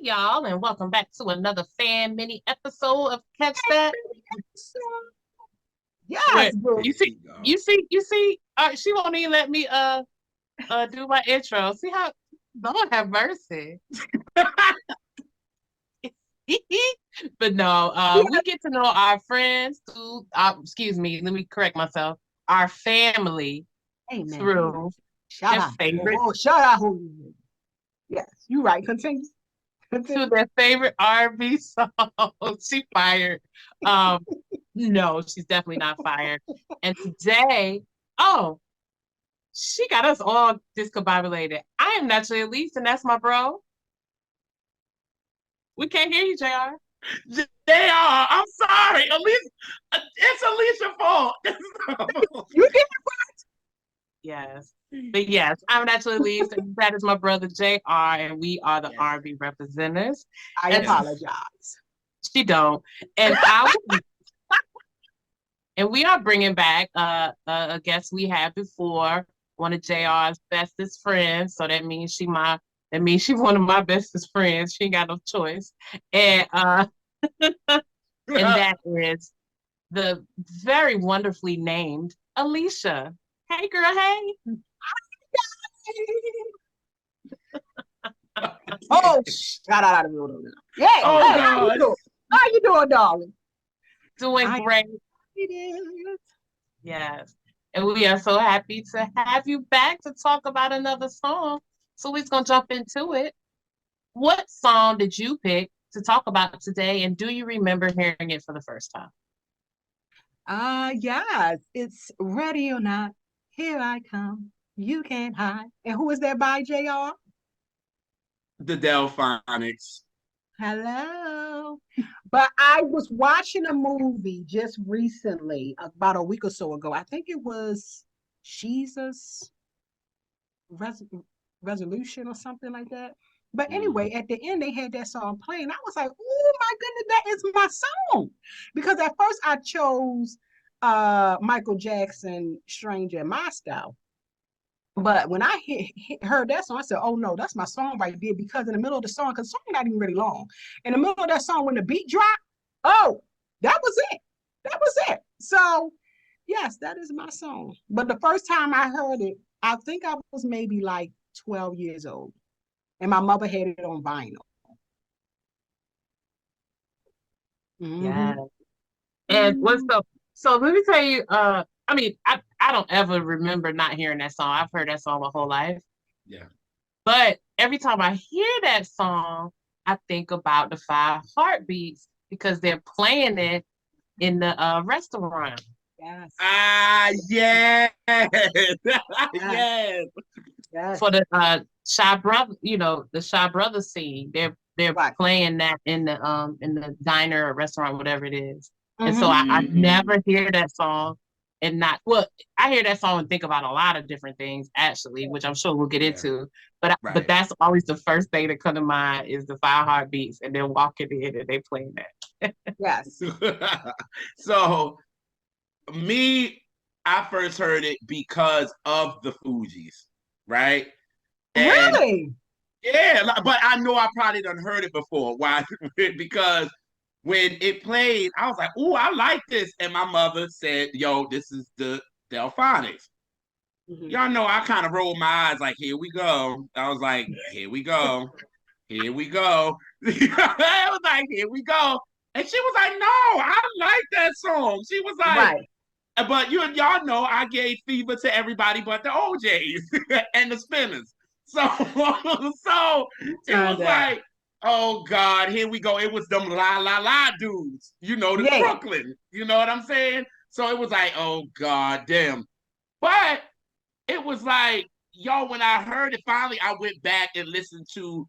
Hey y'all, and welcome back to another fan mini episode of Catch That. Yes, Wait, bro. you see. She won't even let me do my intro. See how Lord have mercy. But no, we get to know our friends through. Excuse me, let me correct myself. Our family Amen. through Shout their out. favorite Shout out who you is. Yes, you right. Continue. to their favorite R&B song. She fired. Um, no, she's definitely not fired. And today, oh, she got us all discombobulated. I am naturally Elise, and that's my bro. We can't hear you, JR. They are. I'm sorry. Alicia, it's Alicia's fault. You did. Yes. But yes, I'm naturally Elise, and that is my brother JR, and we are the Yes. R&B Representers. I And apologize. she don't. And I and we are bringing back a guest we had before, one of JR's bestest friends. So that means she's one of my bestest friends. She ain't got no choice. And and that is the very wonderfully named Alicia. Hey girl, hey. Oh, shout out of the Yeah. Oh, Hey, God. how you doing, darling? Doing great. Yes. And we are so happy to have you back to talk about another song. So we're gonna jump into it. What song did you pick to talk about today? And do you remember hearing it for the first time? Yes, it's ready or not. Here I come. You can't hide. And who is that by, JR? The Delfonics. Hello. But I was watching a movie just recently, about a week or so ago. I think it was Jesus Res- Resolution or something like that. But anyway, at the end, they had that song playing. I was like, oh my goodness, that is my song. Because at first I chose Michael Jackson, Stranger in Moscow. But when I heard that song, I said, "Oh no, that's my song right there." Because in the middle of the song, because the song not even really long, in the middle of that song, when the beat dropped, oh, that was it. That was it. So, yes, that is my song. But the first time I heard it, I think I was maybe like 12 years old, and my mother had it on vinyl. Yeah. Mm-hmm. And what's the so let me tell you, I mean, I don't ever remember not hearing that song. I've heard that song my whole life. Yeah. But every time I hear that song, I think about the Five Heartbeats because they're playing it in the restaurant Yes. Yes. Yes. Yes. for the Shy Brother, the Shy Brother scene. They're Right. playing that in the diner or restaurant, whatever it is. And so Mm-hmm. I never hear that song and not well, I hear that song and think about a lot of different things actually, which I'm sure we'll get Yeah. into. But Right. that's always the first thing that come to mind is the Five Heartbeats, and they're walking in and they playing that. Yes. So me, I first heard it because of the Fugees, right? And Really? yeah, but I know I probably done heard it before. Why? Because when it played, I was like, "Ooh, I like this," and my mother said, "Yo, this is the Delfonics." Mm-hmm. Y'all know I kind of rolled my eyes like, "Here we go." I was like, "Here we go, here we go." I was like, "Here we go," and she was like, "No, I like that song." She was like, Right. "But y'all know I gave fever to everybody but the OJs and the Spinners." So, so it was like, oh God, here we go. It was them la la la dudes, the Yeah. Brooklyn. You know what I'm saying? So it was like, oh God, damn. But it was like, yo, when I heard it, finally I went back and listened to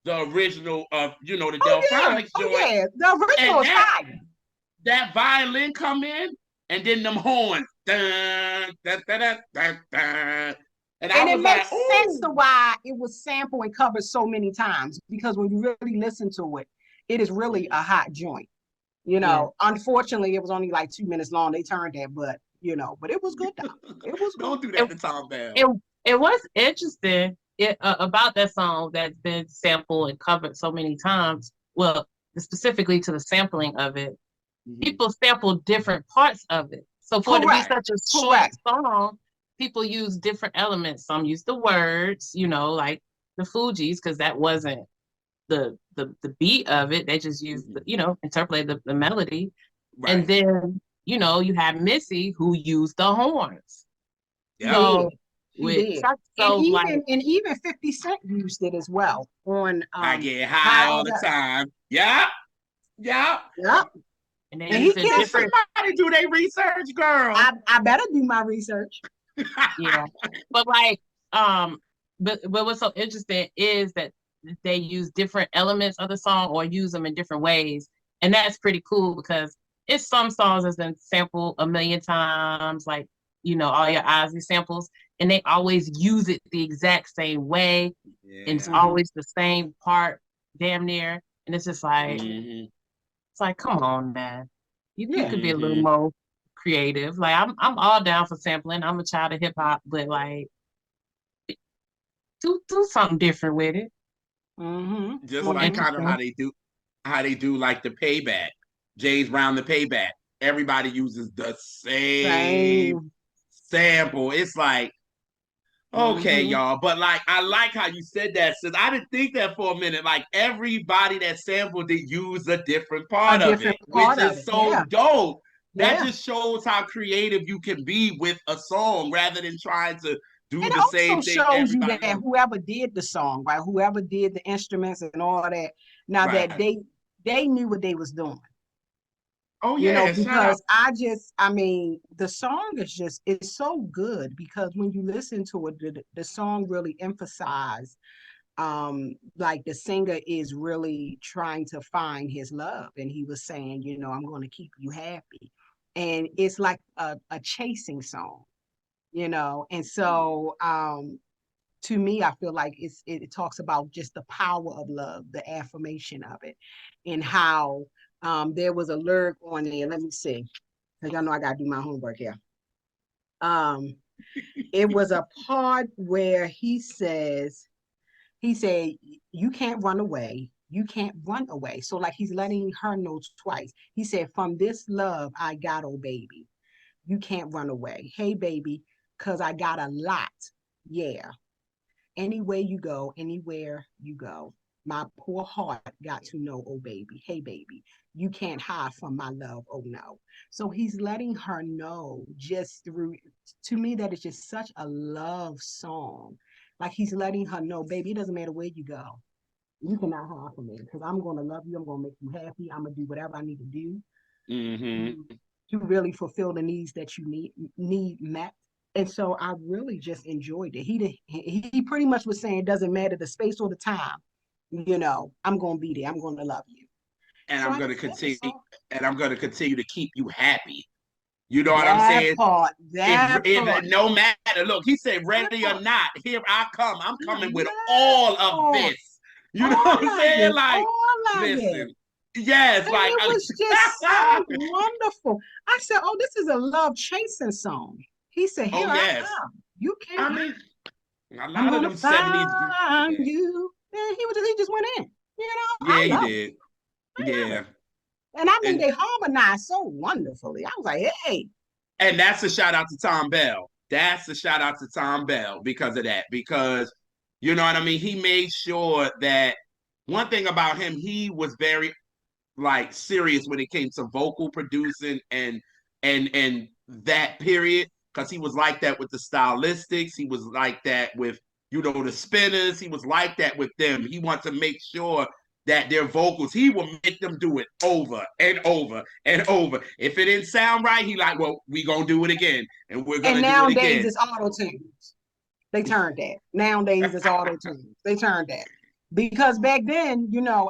the original of, the Oh yeah. Delfonics Oh joint. yeah. The original And is fire. that violin come in, and then them horns. Dun, dun, dun, dun, dun, dun. And I And it was like, makes sense to ooh. why it was sampled and covered so many times because when you really listen to it, it is really a hot joint. Yeah. Unfortunately, it was only like 2 minutes long. They turned that, but but it was good though. It was good. Don't do It, that to Tom Bell. it, it was interesting about that song that's been sampled and covered so many times. Well, specifically to the sampling of it, people sample different parts of it. So for it to be Correct. such a short song, people use different elements. Some use the words, like the fugees, because that wasn't the beat of it. They just used interpolated the melody. Right. And then you have Missy who used the horns. Yep. So He did. And even 50 Cent used it as well on I get high all the time. Yep. And he can't somebody do their research, girl. I better do my research. Yeah. But but what's so interesting is that they use different elements of the song or use them in different ways. And that's pretty cool because it's some songs that's been sampled a million times, like, all your Ozzy samples, and they always use it the exact same way. Yeah. And it's always the same part, damn near. And it's just like, it's like, come on, man. You could be a little more creative. Like, I'm all down for sampling. I'm a child of hip hop, but like, do something different with it. Just like kind of how they do like the payback. James Brown, the payback. Everybody uses the same sample. It's like, okay, y'all. But like, I like how you said that, since I didn't think that for a minute. Like, everybody that sampled it used a different part of it, which is so dope. That just shows how creative you can be with a song rather than trying to do the same thing. It also shows you that whoever did the song, right? Whoever did the instruments and all that, now that they knew what they was doing. Oh yeah, because the song is so good because when you listen to it, the song really emphasizes like the singer is really trying to find his love, and he was saying, I'm going to keep you happy, and it's like a chasing song, and so to me, I feel like it talks about just the power of love, the affirmation of it, and how there was a lyric on there. Let me see, because y'all know I gotta do my homework here. It was a part where he said, you can't run away. You can't run away. So like he's letting her know twice. He said, from this love I got, oh baby, you can't run away. Hey baby, cause I got a lot. Yeah. Anywhere you go, my poor heart got to know, oh baby, hey baby, you can't hide from my love, oh no. So he's letting her know just through, to me, that is just such a love song. Like he's letting her know, baby, it doesn't matter where you go. You cannot hide from me because I'm going to love you. I'm going to make you happy. I'm going to do whatever I need to do to really fulfill the needs that you need met. And so I really just enjoyed it. He pretty much was saying, it doesn't matter the space or the time, I'm going to be there. I'm going to love you. And so I'm going to continue. And I'm going to continue to keep you happy. You know what I'm saying? If no matter, look, he said, ready or not, here I come. I'm coming with all of this. You know what I'm saying? Like, listen. Yes, like it was just so wonderful. I said, "Oh, this is a love chasing song." He said, "Here I come. You can't." I mean, a lot of them 70s. You. And he just went in. Yeah, he did. Yeah. And I mean, they harmonized so wonderfully. I was like, hey. And that's a shout out to Tom Bell. That's a shout out to Tom Bell because of that. Because, you know what I mean? He made sure that one thing about him, he was very serious when it came to vocal producing and that period, because he was like that with the stylistics. He was like that with the spinners. He was like that with them. He wanted to make sure that their vocals, he will make them do it over and over and over. If it didn't sound right, he like, well, we gonna do it again, and we're gonna do it again. And nowadays it's auto-tunes. They turned that. Nowadays it's auto-tunes. They turned that. Because back then, now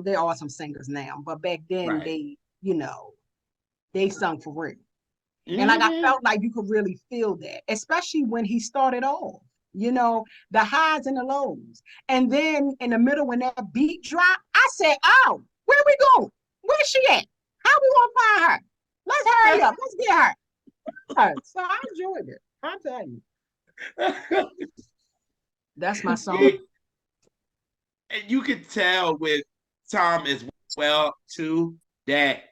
there are some singers now, but back then they sung for real. And like I felt like you could really feel that, especially when he started off, the highs and the lows. And then in the middle, when that beat dropped, I said, oh, where we going? Where's she at? How we gonna find her? Let's hurry up. Let's get her. So I enjoyed it. I'll tell you. That's my song. And you could tell with Tom as well too that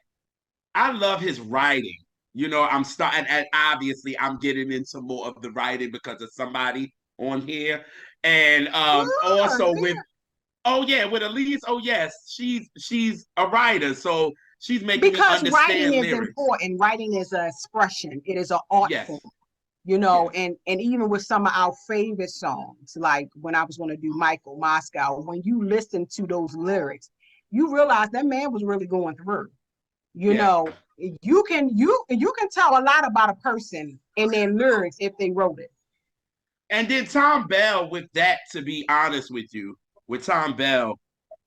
I love his writing. You know, I'm starting, and obviously I'm getting into more of the writing because of somebody on here, and Sure, also with yeah. oh yeah, with Elise. Oh yes, she's a writer, so she's making me Because writing understand is lyrics. important. Writing is an expression. It is an art form. Yes, You know, yes, and even with some of our favorite songs, like when I was going to do Michael Moscow, when you listen to those lyrics, you realize that man was really going through. You yeah. know, you can tell a lot about a person in their lyrics if they wrote it. And then Tom Bell with that, to be honest with you, with Tom Bell,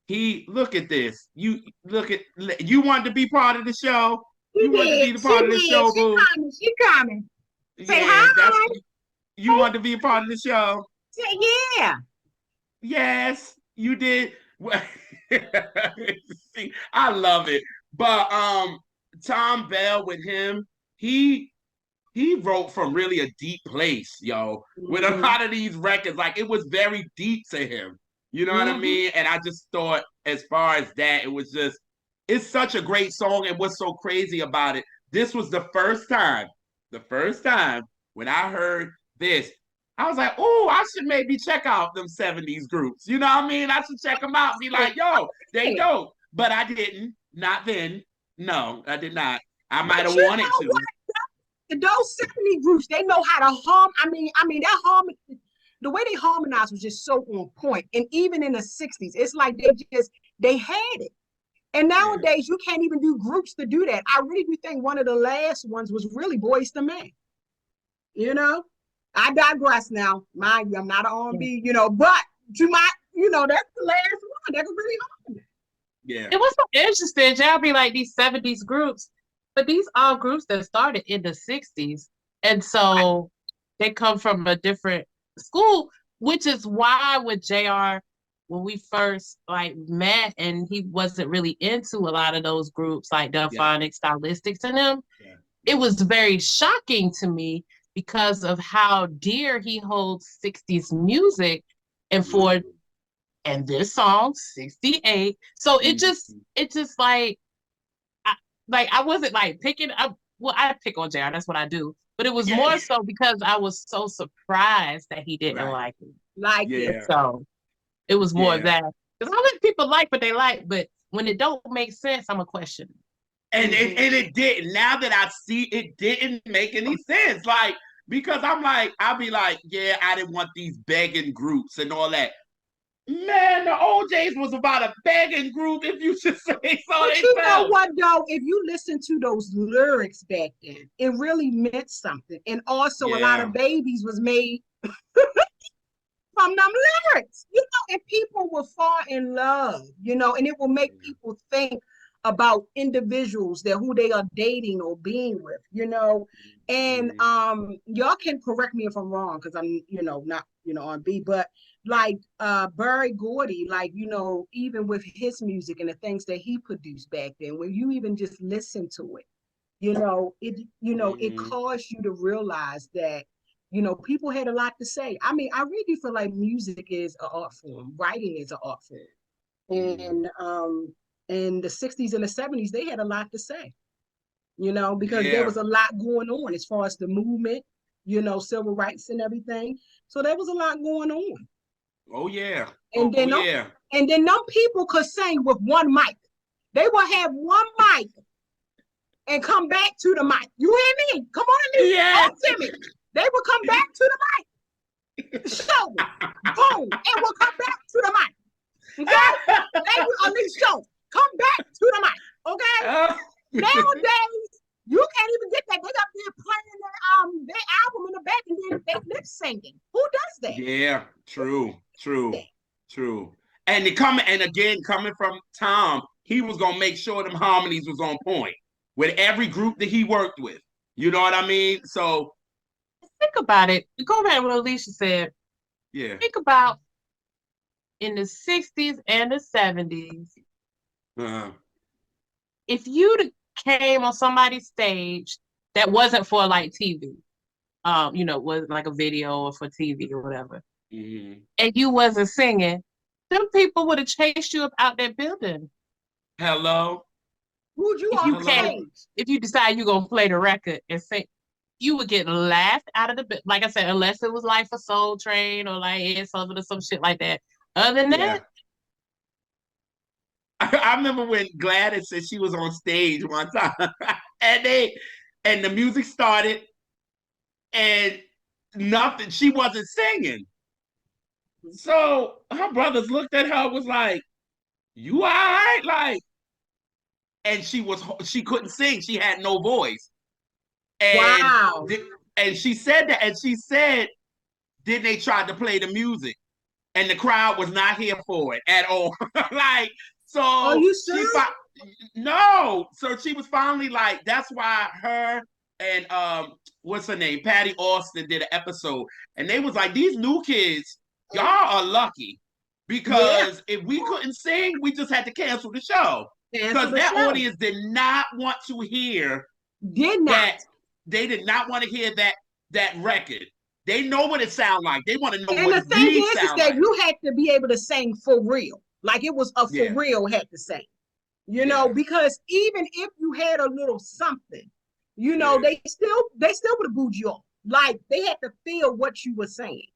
he look at this. You look at you wanted to be part of the show. She You wanted to did. be the She part of the did. show, She boo. coming. She coming. Say Yeah, that's hi. you wanted to be a part of the show. Say yeah. Yes, you did. See, I love it. But Tom Bell with him, he he wrote from really a deep place, yo. With a Mm-hmm. lot of these records, like it was very deep to him. You know what I Mm-hmm. mean? And I just thought, as far as that, it was just, it's such a great song. And what's so crazy about it, this was the first time when I heard this, I was like, oh, I should maybe check out them 70s groups. You know what I mean? I should check them out and be like, yo, they Yeah. dope. But I didn't. Not then. No, I did not. I might But have you wanted know to. what? Those 70 groups, they know how to hum. I mean that harmony, the way they harmonized was just so on point. And even in the 60s, it's like they had it. And Yeah. nowadays you can't even do groups to do that. I really do think one of the last ones was really Boys to Men. You know, I digress now. Mind you, I'm not an R&B, but to my, that's the last one that could really harm it. Yeah. It was so interesting. Y'all be like these 70s groups, but these are groups that started in the 60s. And Right. so they come from a different school, which is why with JR, when we first like met and he wasn't really into a lot of those groups like Yeah. Delfonics, Stylistics and them, Yeah. it Yeah. was very shocking to me because of how dear he holds 60s music and for Mm-hmm. and this song 68. So it just like I wasn't like picking up. Well, I pick on JR, that's what I do, but it was Yeah. more so because I was so surprised that he didn't Right. like it. Like it. Yeah. So it was more of Yeah. that, because I let people like what they like, but when it don't make sense, I'm a question. And Mm-hmm. it didn't. Now that I see it didn't make any sense. Like, because I'm like, I'll be like, yeah, I didn't want these begging groups and all that. Man, the OJs was about a begging group, if you should say so But you know themselves. what, though? If you listen to those lyrics back then, it really meant something. And also, a lot Yeah. of babies was made from them lyrics, and people will fall in love, and it will make people think about individuals that who they are dating or being with, and Mhm. y'all can correct me if I'm wrong because I'm not on B, but like Barry Gordy, like even with his music and the things that he produced back then, when you even just listen to it, it Mhm. caused you to realize that people had a lot to say. I mean, I really feel like music is an art form, writing is an art form, Mhm. and in the 60s and the 70s they had a lot to say, because there Yeah. was a lot going on as far as the movement, civil rights and everything. So there was a lot going on, Oh yeah. and Oh then them, yeah. and then them people could sing with one mic. They would have one mic and come back to the mic. You hear me? Come on, Alicia. Yes. Talk to me. They would come back to the mic. Show. Boom. And we'll come back to the mic. Okay? They will Alicia. Come back to the mic. Okay? Oh. Nowadays, you can't even get that. They up there playing their album in the back and then they lip singing. Who does that? Yeah, true, true, That? true. And coming from Tom, he was gonna make sure them harmonies was on point with every group that he worked with. You know what I mean? So Think about it. Go back to what Alicia said. yeah. Think about in the 60s and the 70s, Uh, if you came on somebody's stage that wasn't for like TV, was like a video or for TV or whatever. and you wasn't singing, them people would have chased you up out that building. Hello? Who'd you If you on can't, stage? if you decide you're gonna play the record and sing, you would get laughed out of the, like I said, unless it was like for Soul Train or like Ed Sullivan or some shit like that. Other than Yeah. that, I remember when Gladys said she was on stage one time and the music started and nothing, she wasn't singing. So her brothers looked at her, was like, "You all right?" Like, and she couldn't sing. She had no voice. And Wow. and she said that, and she said, then they tried to play the music, and the crowd was not here for it at all. Like, Are so you she serious? no, so she was finally like, that's why her and what's her name, Patty Austin did an episode, and they was like, these new kids, y'all are lucky because if we couldn't sing, we just had to cancel the show Cancel because the that show. audience did not want to hear Did not. that. They did not want to hear that record. They know what it sounds like. They want to know And what the thing we is sound that like. you had to be able to sing for real. Like it was a for Yeah. real had to sing. You know, because even if you had a little something, you know, they still would have booed you off. Like they had to feel what you were saying.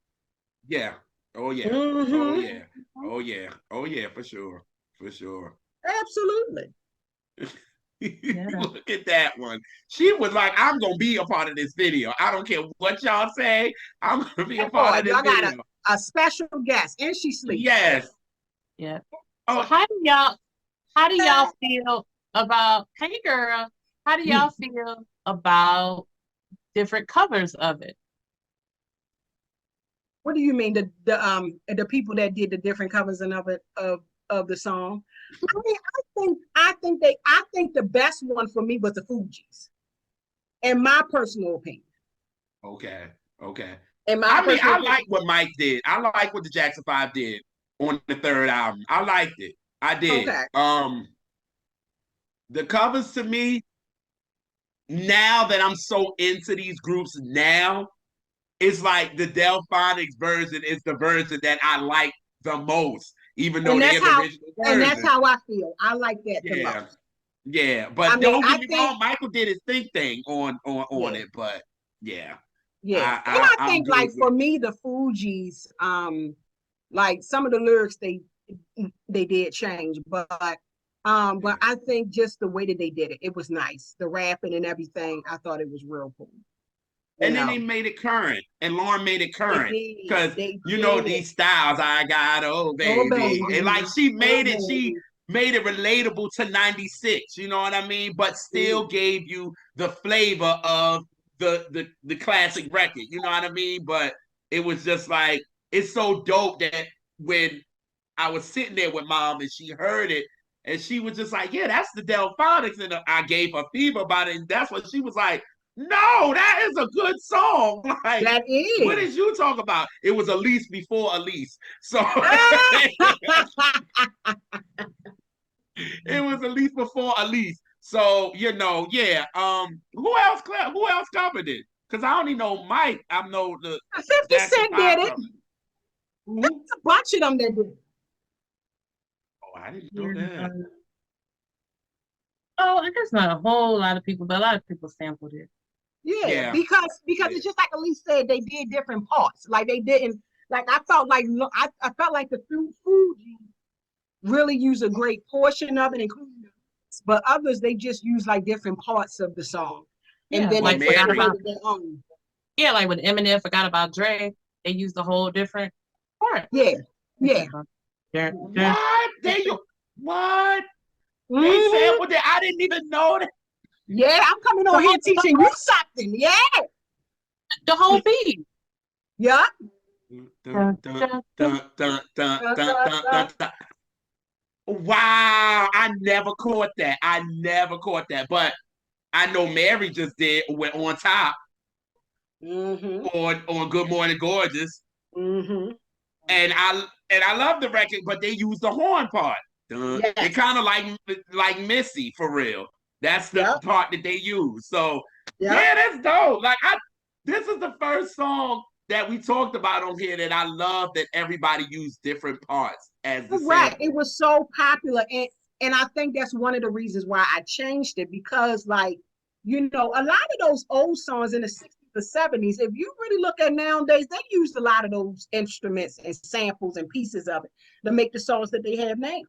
Yeah. Oh yeah. Mhm. Oh yeah. Oh yeah. Oh yeah. For sure. For sure. Absolutely. Look at that one. She was like, "I'm gonna be a part of this video. I don't care what y'all say. I'm gonna be a part of this Y'all got video." a special guest, and she sleeps. Yes. yeah. Oh, How do y'all feel about, hey girl, how do y'all feel about different covers of it? What do you mean the people that did the different covers and of the song? I mean, I think the best one for me was the Fugees, in my personal opinion. okay. Okay. I like what Mike did. I like what the Jackson 5 did on the third album. I liked it. I did. Okay. The covers to me, now that I'm so into these groups now, it's like the Delfonics version is the version that I like the most, even though they're the original version. And that's how I feel. I like that the most. Yeah, but I mean, don't get me wrong, Michael did his thing on it, but yeah. Yeah. I I'm think good like with for me, the Fugees, like some of the lyrics they did change, but I think just the way that they did it, it was nice. The rapping and everything, I thought it was real cool. And then they made it current, and Lauren made it current because you know these styles. I got baby, and like she made it relatable to '96. You know what I mean? But still gave you the flavor of the classic record. You know what I mean? But it was just like, it's so dope that when I was sitting there with mom and she heard it. And she was just like, yeah, that's the Delfonics. And I gave her fever about it. And that's what she was like, no, that is a good song. Like, that is. What did you talk about? It was Elise before Elise. So it was Elise before Elise. So, you know, yeah. Who else covered it? Because I only know Mike. I know the 50 Cent did it. There's a bunch of them that did it. Oh, I didn't know that. Oh, I guess not a whole lot of people, but a lot of people sampled it. Yeah. Because it's just like Elise said, they did different parts. Like they didn't, like I felt like the Fugees really use a great portion of it, including, but others they just use like different parts of the song, and then like they forgot about their own. Yeah, like when Eminem forgot about Dre, they used a whole different part. Yeah. What? What? They sampled it. I didn't even know that. Yeah, I'm coming on here teaching you something. Yeah. The whole beat. Yeah. Wow, I never caught that. But I know Mary just did went on top on Good Morning Gorgeous. And I love the record, but they used the horn part. It kind of like Missy for real. That's the part that they use. So yeah, that's dope. Like this is the first song that we talked about on here that I love that everybody used different parts as the Right. sample. It was so popular. And I think that's one of the reasons why I changed it, because like, a lot of those old songs in the 60s, the 70s, if you really look at nowadays, they used a lot of those instruments and samples and pieces of it to make the songs that they have now.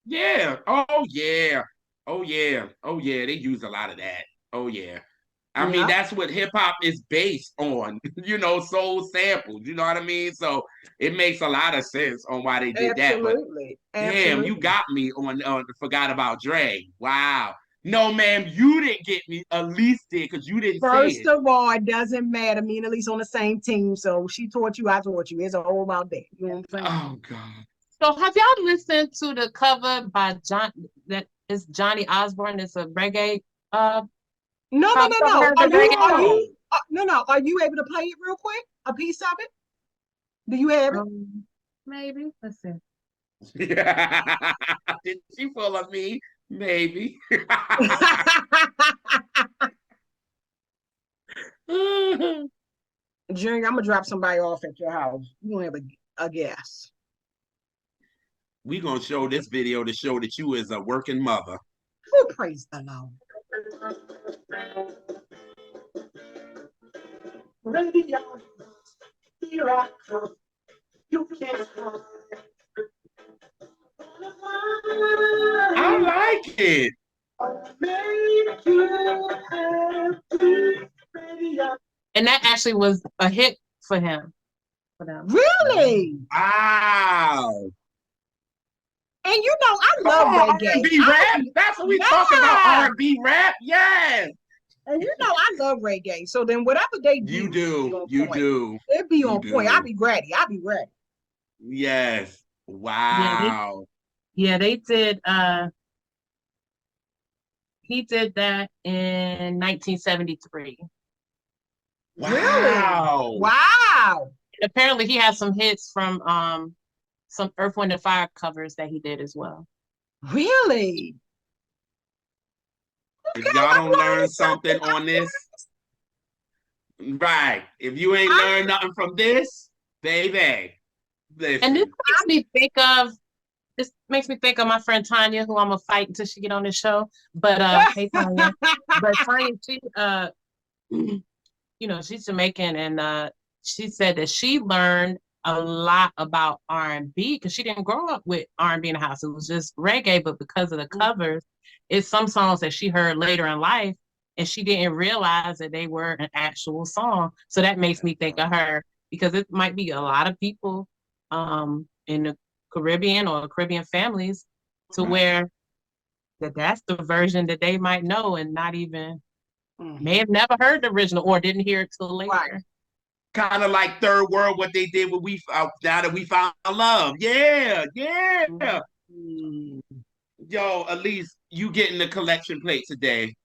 Yeah. Oh yeah. Oh yeah. Oh yeah. They use a lot of that. Oh yeah. I mean, Yeah. that's what hip hop is based on, soul samples. You know what I mean? So it makes a lot of sense on why they did that. But Absolutely. damn, you Absolutely. got me on forgot about Dre. Wow. No, ma'am, you didn't get me. Elise did because you didn't say First it. of all, it doesn't matter. Me and Elise on the same team. So she taught you, I taught you. It's a whole about that. You know what I'm saying? Oh God. So have y'all listened to the cover by John that is Johnny Osborne? It's a reggae No, no, pop no, song. no. It's a reggae song. No, no. Are you able to play it real quick? A piece of it? Do you have it? Maybe. Let's see. Did she pull of me? Maybe. Junior, I'm gonna drop somebody off at your house. You gonna have a guess. We gonna show this video to show that you is a working mother. Oh, praise the Lord. Radio, here I come. You can't hide. I like it. Make you happy. Radio. And that actually was a hit for him. For them. Really? Wow. And I Come love on, reggae. R&B rap. That's what we talking about. R&B rap. Yes. And I love reggae. So then whatever they do, You do. You Do. It be You on do. point. I'll be ready. Yes. Wow. Yeah, they did he did that in 1973. Wow. Really? Wow. Apparently he has some hits from some Earth, Wind and Fire covers that he did as well. Really? If y'all don't learn something on this, right. If you ain't learned nothing from this, baby. Listen. And this makes me think of my friend Tanya, who I'm gonna fight until she get on the show. But hey Tanya. But Tanya, she's Jamaican, and she said that she learned a lot about R&B because she didn't grow up with R&B in the house. It was just reggae, but because of the covers, it's some songs that she heard later in life, and she didn't realize that they were an actual song. So that makes me think of her, because it might be a lot of people in the Caribbean or Caribbean families to where that's the version that they might know and not even may have never heard the original or didn't hear it till later. Right. Kind of like Third World, what they did when now that we found love. Yeah. Yo, Elise, you getting the collection plate today.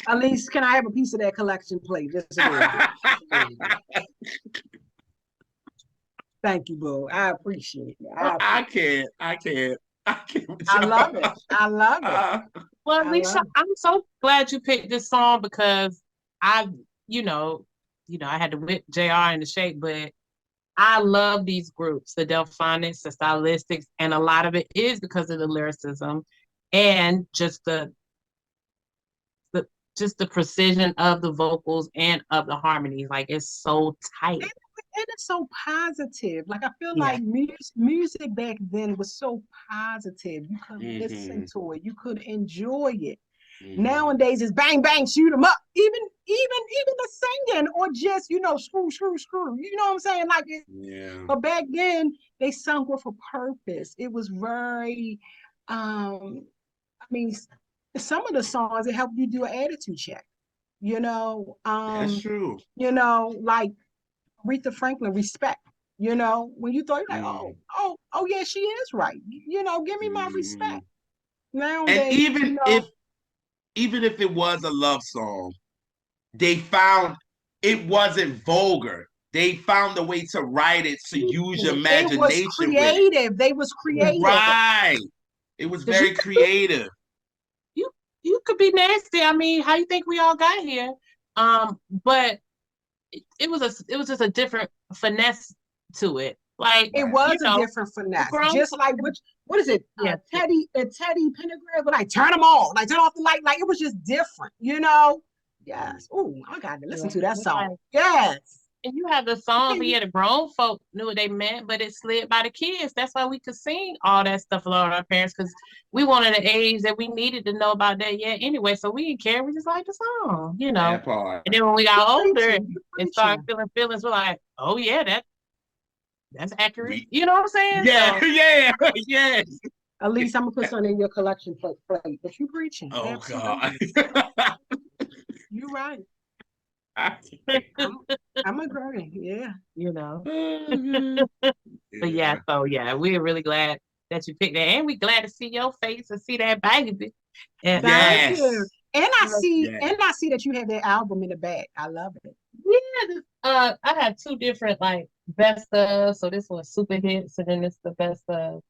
Elise, can I have a piece of that collection plate? Thank you, boo. I appreciate it. I can't. I love it. Well, Alicia, I'm so glad you picked this song because I had to whip JR into shape, but I love these groups, the Delfonics, the Stylistics, and a lot of it is because of the lyricism and just the precision of the vocals and of the harmonies. Like, it's so tight. And it's so positive. Like, I feel like music back then was so positive. You could listen to it. You could enjoy it. Nowadays it's bang, bang, shoot them up. Even the singing or just, screw, screw, screw. You know what I'm saying? Like, but back then they sung with a purpose. It was very, some of the songs, it helped you do an attitude check. That's true. Like Aretha Franklin, respect. When you thought, you're like, oh yeah, she is right. Give me my respect. Nowadays, and even if it was a love song, they found it wasn't vulgar. They found a way to write it to use your imagination. They was creative. Right. It was very creative. You could be nasty. I mean, how you think we all got here? But it was just a different finesse to it. Like It was you a know, different finesse. grown Just like what is it? yeah. Teddy Pendergrass, but like turn them on, like turn off the light. Like it was just different, you know? Yes. Oh, I got to listen to that song. Yes. And you have the songs, but yeah, the grown folk knew what they meant, but it slid by the kids. That's why we could sing all that stuff along our parents, because we wanted an age that we needed to know about that yet anyway. So we didn't care. We just liked the song, you know. That part. And then when we got older You and started feeling feelings, we're like, oh yeah, that's accurate. You know what I'm saying? Yeah, So, yeah. At least I'm gonna put something in your collection plate. But you preaching. Oh Absolutely. God. You're right. I'm agreeing. Yeah. you know. Yeah. But yeah, so yeah, we're really glad that you picked that. And we're glad to see your face and see that baby. And Thank you. And I see that you have that album in the back. I love it. yeah, I had two different like best of. So this one's super hits, and then it's the best of.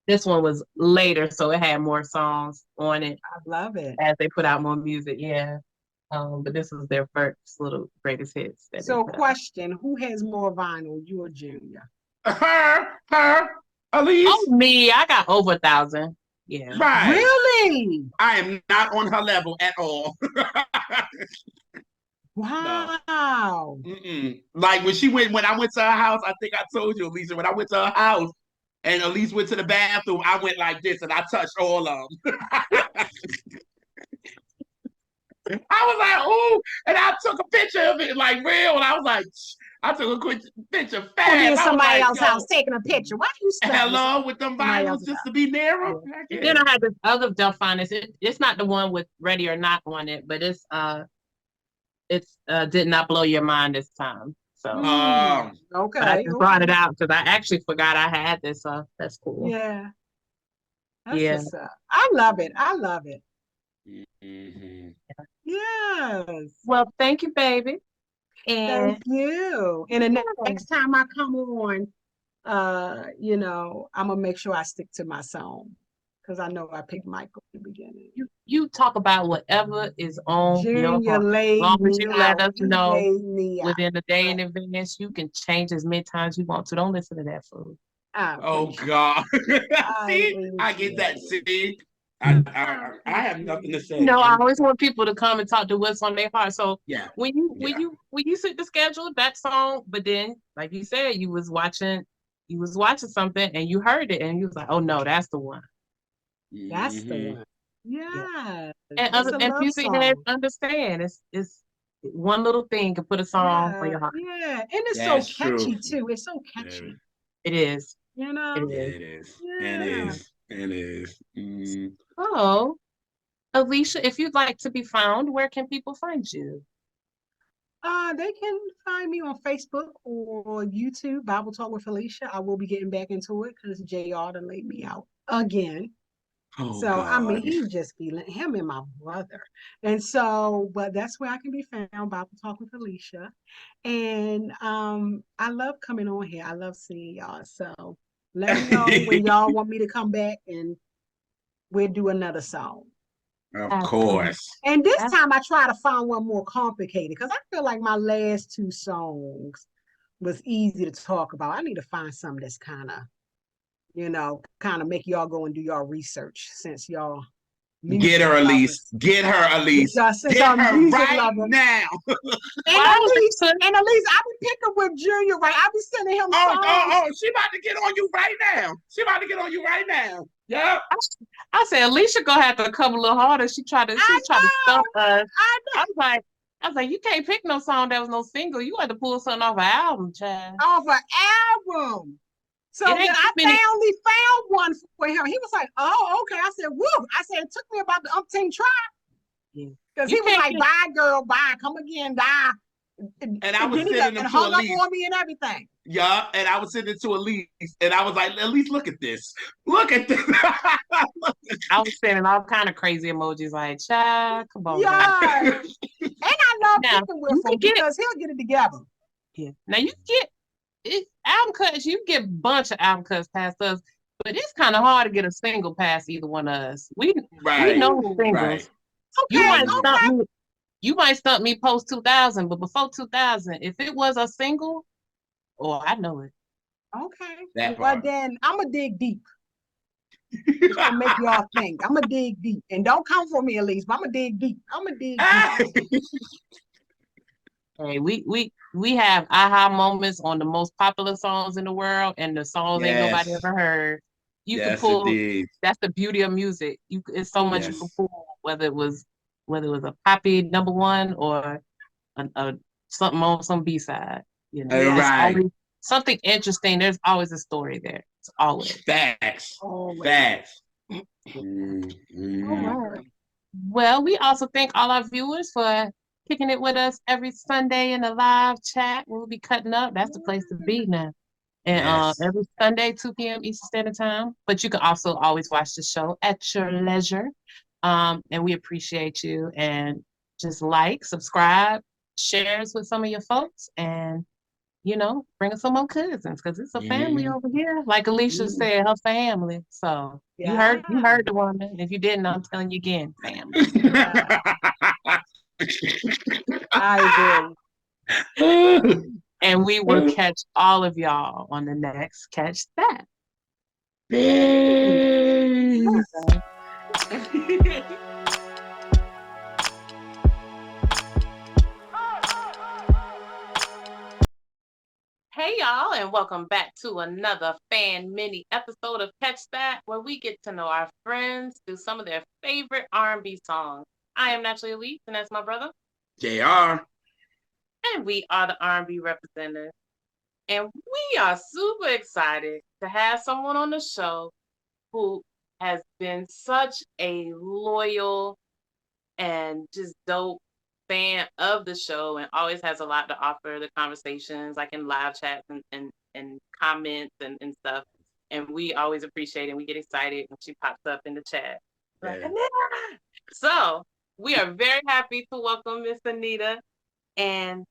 This one was later, so it had more songs on it I love it. as they put out more music. Yeah. But this was their first little greatest hits. So question, who has more vinyl, you or Junior? Her, Alicia. Oh, me, I got over 1,000. Yeah. Right. Really? I am not on her level at all. Wow. Like when I went to her house, I think I told you, Alicia, when I went to her house and Elise went to the bathroom, I went like this and I touched all of them. I was like, ooh, and I took a picture of it like real, and I was like, I took a quick picture fast. Who in somebody like, else's house taking a picture? Why do you hello with them vinyls just to be near them? Yeah. Then I had this other Delfonics. It's not the one with Ready or Not on it, but it's Did Not Blow Your Mind this time. So okay. But I just brought it out because I actually forgot I had this. So that's cool. Yeah. That's I love it. I love it. Mm-hmm. Yes. Well, thank you, baby. And thank you. And the next time I come on, I'm gonna make sure I stick to my song because I know I picked Michael at the beginning. You talk about whatever is on your heart. As long as you let us know within a day in advance, you can change as many times you want to. Don't listen to that fool. Oh God. See, I get that. See, I have nothing to say. No, I always want people to come and talk to what's on their heart. So yeah, when you sit to schedule that song, but then like you said, you was watching something and you heard it and you was like, oh no, that's the one. That's the one. Yeah. And music heads understand it's one little thing can put a song on your heart. Yeah, and it's that's so catchy too. It's so catchy. It is. You know, it is. It is. Oh, Alicia, if you'd like to be found, where can people find you? They can find me on Facebook or YouTube, Bible Talk with Alicia. I will be getting back into it because JR done laid me out again. Oh, so God. I mean, he just be him and my brother, and so, but that's where I can be found. Bible Talk with Alicia, and I love coming on here. I love seeing y'all. So let me know when y'all want me to come back, and we'll do another song. Of course. And this time I try to find one more complicated because I feel like my last two songs was easy to talk about. I need to find something that's kind of make y'all go and do y'all research since y'all get her, Elise. Get her, Elise. Get her right now. And Elise, I be picking with Junior, right? I be sending him songs. She about to get on you right now. Yeah. I said Alicia gonna have to come a little harder. She tried to stump us. I was like, you can't pick no song that was no single. You had to pull something off an album, child. Off an album. So then I finally found one for him. He was like, oh, okay. I said, woo. I said, it took me about the umpteen try. Because he was like, bye, girl, bye. Come again, die. And I was sending them to hung Elise. Up on me and everything. Yeah, and I was sending it to Elise, and I was like, Elise, look at this. Look at this. I was sending all kind of crazy emojis like, child, come on. Yeah. And I love picking with him because he'll get it together. Yeah. Now you get album cuts, you get a bunch of album cuts past us, but it's kind of hard to get a single past either one of us. We know the singles. Right. Okay, You might stump me post 2000, but before 2000, if it was a single, oh, I know it. Okay. That Well, part. then I'm going to dig deep. It's going to make y'all think. I'm going to dig deep. And don't come for me, Elise, but I'm going to dig deep. I'm going to dig deep. Hey, we have aha moments on the most popular songs in the world, and the songs ain't nobody Yes. ever heard. You could Yes, pull. indeed. That's the beauty of music. It's so much you can Yes. pull, whether it was a poppy number one or a something on some B side. You know, Yeah. it's Right. always something interesting. There's always a story there. It's always. Facts. Always. Facts. All right. Well, we also thank all our viewers for kicking it with us every Sunday in the live chat. We'll be cutting up. That's the place to be now. And Yes. every Sunday, 2 p.m. Eastern Standard Time. But you can also always watch the show at your leisure. And we appreciate you. And just like, subscribe, share us with some of your folks, and bring us some more cousins because it's a family over here. Like Alicia said, her family. So Yeah. you heard the woman. If you didn't, I'm telling you again, family. Yeah. I agree. And we will catch all of y'all on the next Catch That. Peace. Hey y'all, and welcome back to another fan mini episode of Catch That, where we get to know our friends through some of their favorite R&B songs. I am naturally Elise, and that's my brother. JR. And we are the R&B Representers. And we are super excited to have someone on the show who has been such a loyal and just dope fan of the show and always has a lot to offer the conversations, like in live chats and comments and stuff. And we always appreciate it. And we get excited when she pops up in the chat. Like, Yeah. Anita! So we are very happy to welcome Miss Anita. And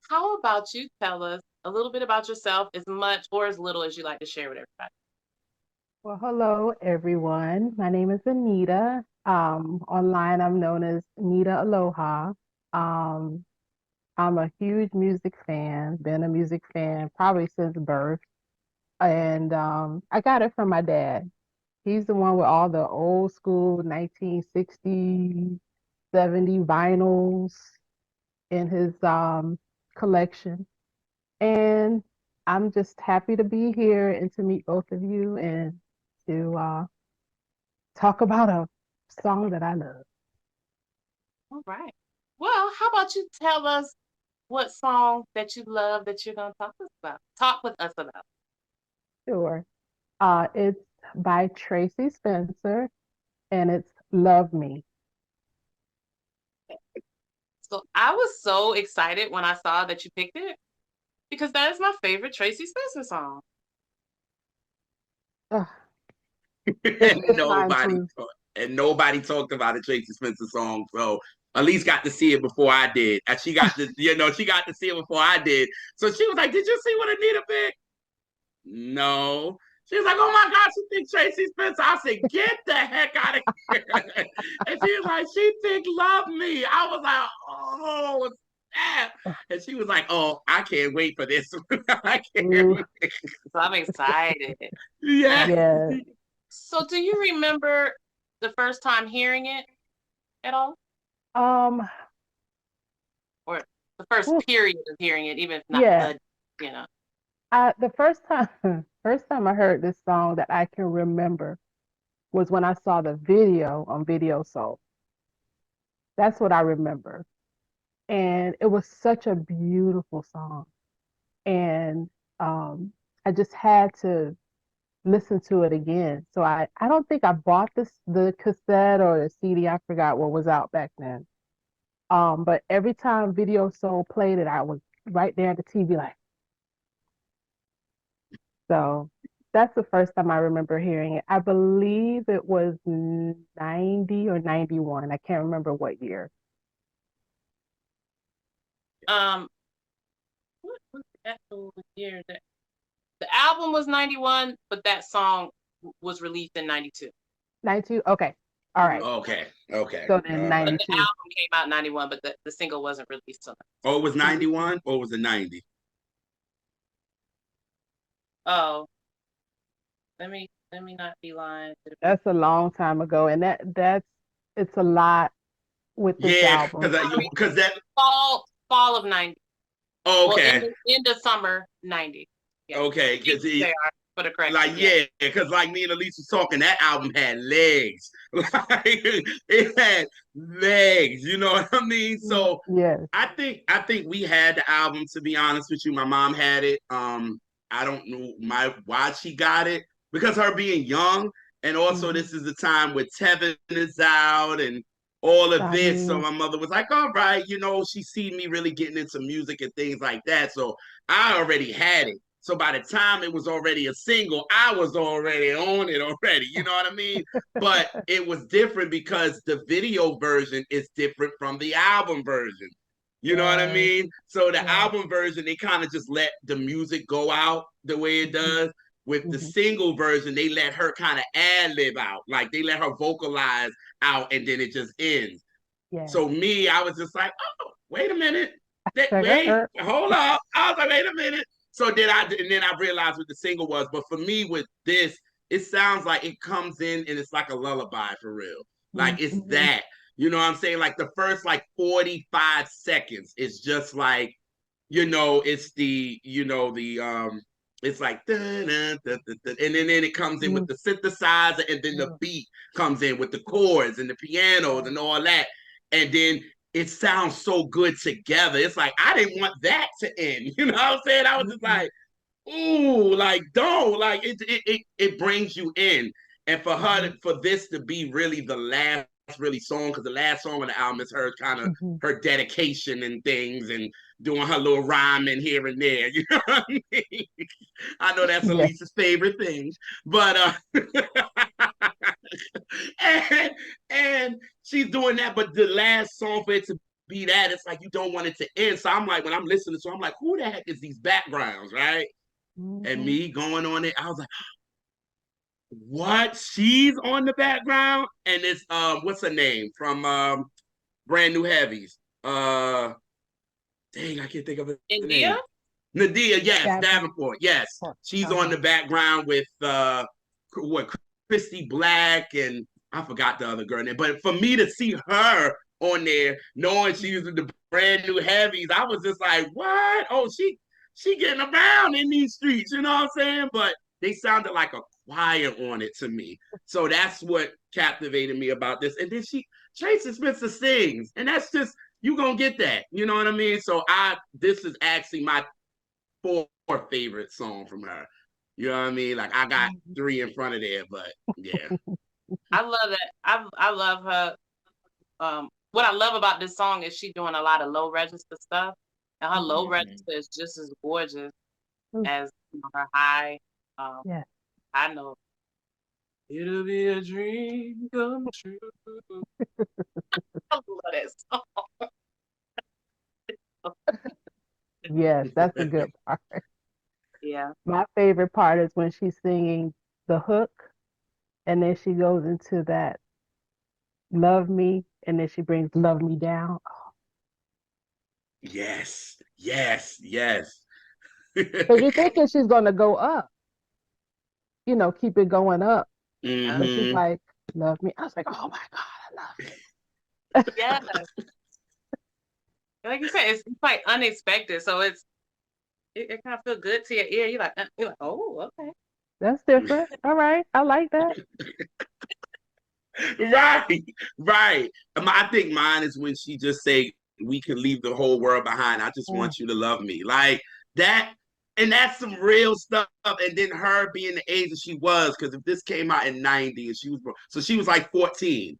how about you tell us a little bit about yourself, as much or as little as you like to share with everybody? Well, hello, everyone. My name is Anita. Online, I'm known as Anita Aloha. Um, I'm a huge music fan, been a music fan probably since birth. And I got it from my dad. He's the one with all the old school 1960, 70 vinyls in his collection. And I'm just happy to be here and to meet both of you and to talk about a song that I love. All right. Well, how about you tell us what song that you love that you're going to talk with us about? Sure. It's by Tracie Spencer and it's Love Me. So I was so excited when I saw that you picked it because that is my favorite Tracie Spencer song. Ugh, and it's time to. nobody talked about a Tracie Spencer song. So at least got to see it before I did. And she got to, she got to see it before I did. So she was like, "Did you see what Anita picked?" No. She was like, "Oh my God, she picked Tracie Spencer." I said, "Get the heck out of here." And she was like, "She picked Love Me." I was like, "Oh, what's that?" And she was like, "Oh, I can't wait for this." I can't wait. So I'm excited. Yeah. Yes. So do you remember the first time hearing it at all? Um, Or the first period of hearing it, even if not yeah. The first time first time I heard this song that I can remember was when I saw the video on Video Soul. That's what I remember. And it was such a beautiful song. And I just had to listen to it again. So I don't think I bought the cassette or the CD. I forgot what was out back then. But every time Video Soul played it, I was right there at the TV like, so that's the first time I remember hearing it. I believe it was 90 or 91. I can't remember what year. What was the actual year that the album was 91, but that song was released in 92. 92? Okay. All right. Okay. Okay. So then All right. But the 92. album came out 91, but the single wasn't released till. Oh, it was 91 or was it 90? Oh, let me not be lying. That's a long time ago, and that's it's a lot with this Yeah, album. because that. Fall of 90. Well, Okay. in the summer 90. Yeah. Okay, because They are for the correction. like because like me and Alicia was talking, that album had legs. Like it had legs. You know what I mean? So Yes. I think we had the album. To be honest with you, my mom had it. I don't know why she got it because her being young, and also this is the time where Tevin is out and all of this. So my mother was like, "All right, you know," she seen me really getting into music and things like that. So I already had it. So by the time it was already a single, I was already on it already. You know what I mean? But it was different because the video version is different from the album version. You know what I mean? So the album version, they kind of just let the music go out the way it does. With the single version, they let her kind of ad lib out. Like they let her vocalize out and then it just ends. So me, I was just like, oh, wait a minute. Wait, hold up. I was like, wait a minute. So then I realized what the single was. But for me, with this, it sounds like it comes in and it's like a lullaby for real. Like it's that. You know what I'm saying? Like the first like 45 seconds is just like, it's the, it's like and then it comes in with the synthesizer and then the beat comes in with the chords and the pianos and all that. And then it sounds so good together. It's like I didn't want that to end. You know what I'm saying? I was just like, ooh, like don't like it brings you in. And for her for this to be really the last really song, because the last song on the album is her kind of her dedication and things and doing her little rhyming here and there. You know what I mean? I know that's Alicia's favorite thing, but and she's doing that, but the last song for it to be that, it's like you don't want it to end. So I'm like, when I'm listening, so I'm like, who the heck is these backgrounds, right? And me going on it, I was like, what? She's on the background, and it's what's her name from Brand New Heavies? Dang, I can't think of it. India? Nadia, yes, Davenport, yes. She's on the background with Christy Black and I forgot the other girl name. But for me to see her on there, knowing she was in the Brand New Heavies, I was just like, what? Oh, she getting around in these streets, you know what I'm saying? But they sounded like a choir on it to me. So that's what captivated me about this. And then Tracy Spencer sings, and that's just, you gonna get that, you know what I mean? So this is actually my fourth favorite song from her. You know what I mean? Like I got 3 in front of there, but yeah. I love that. I love her. What I love about this song is she doing a lot of low register stuff, and her low register is just as gorgeous as her high. I know it'll be a dream come true. I love that song. Yes, that's a good part. Yeah. My favorite part is when she's singing the hook and then she goes into that love me and then she brings love me down. Yes. Because you're thinking she's going to go up, keep it going up. But she's like, love me. I was like, oh my God, I love it. Yeah. Like you said, it's like unexpected. So it kind of feels good to your ear. You're like, oh, okay. That's different. All right. I like that. Right. I think mine is when she just say, we can leave the whole world behind. I just want you to love me. Like that. And that's some real stuff. And then her being the age that she was, because if this came out in 90 and she was born, so she was like 14.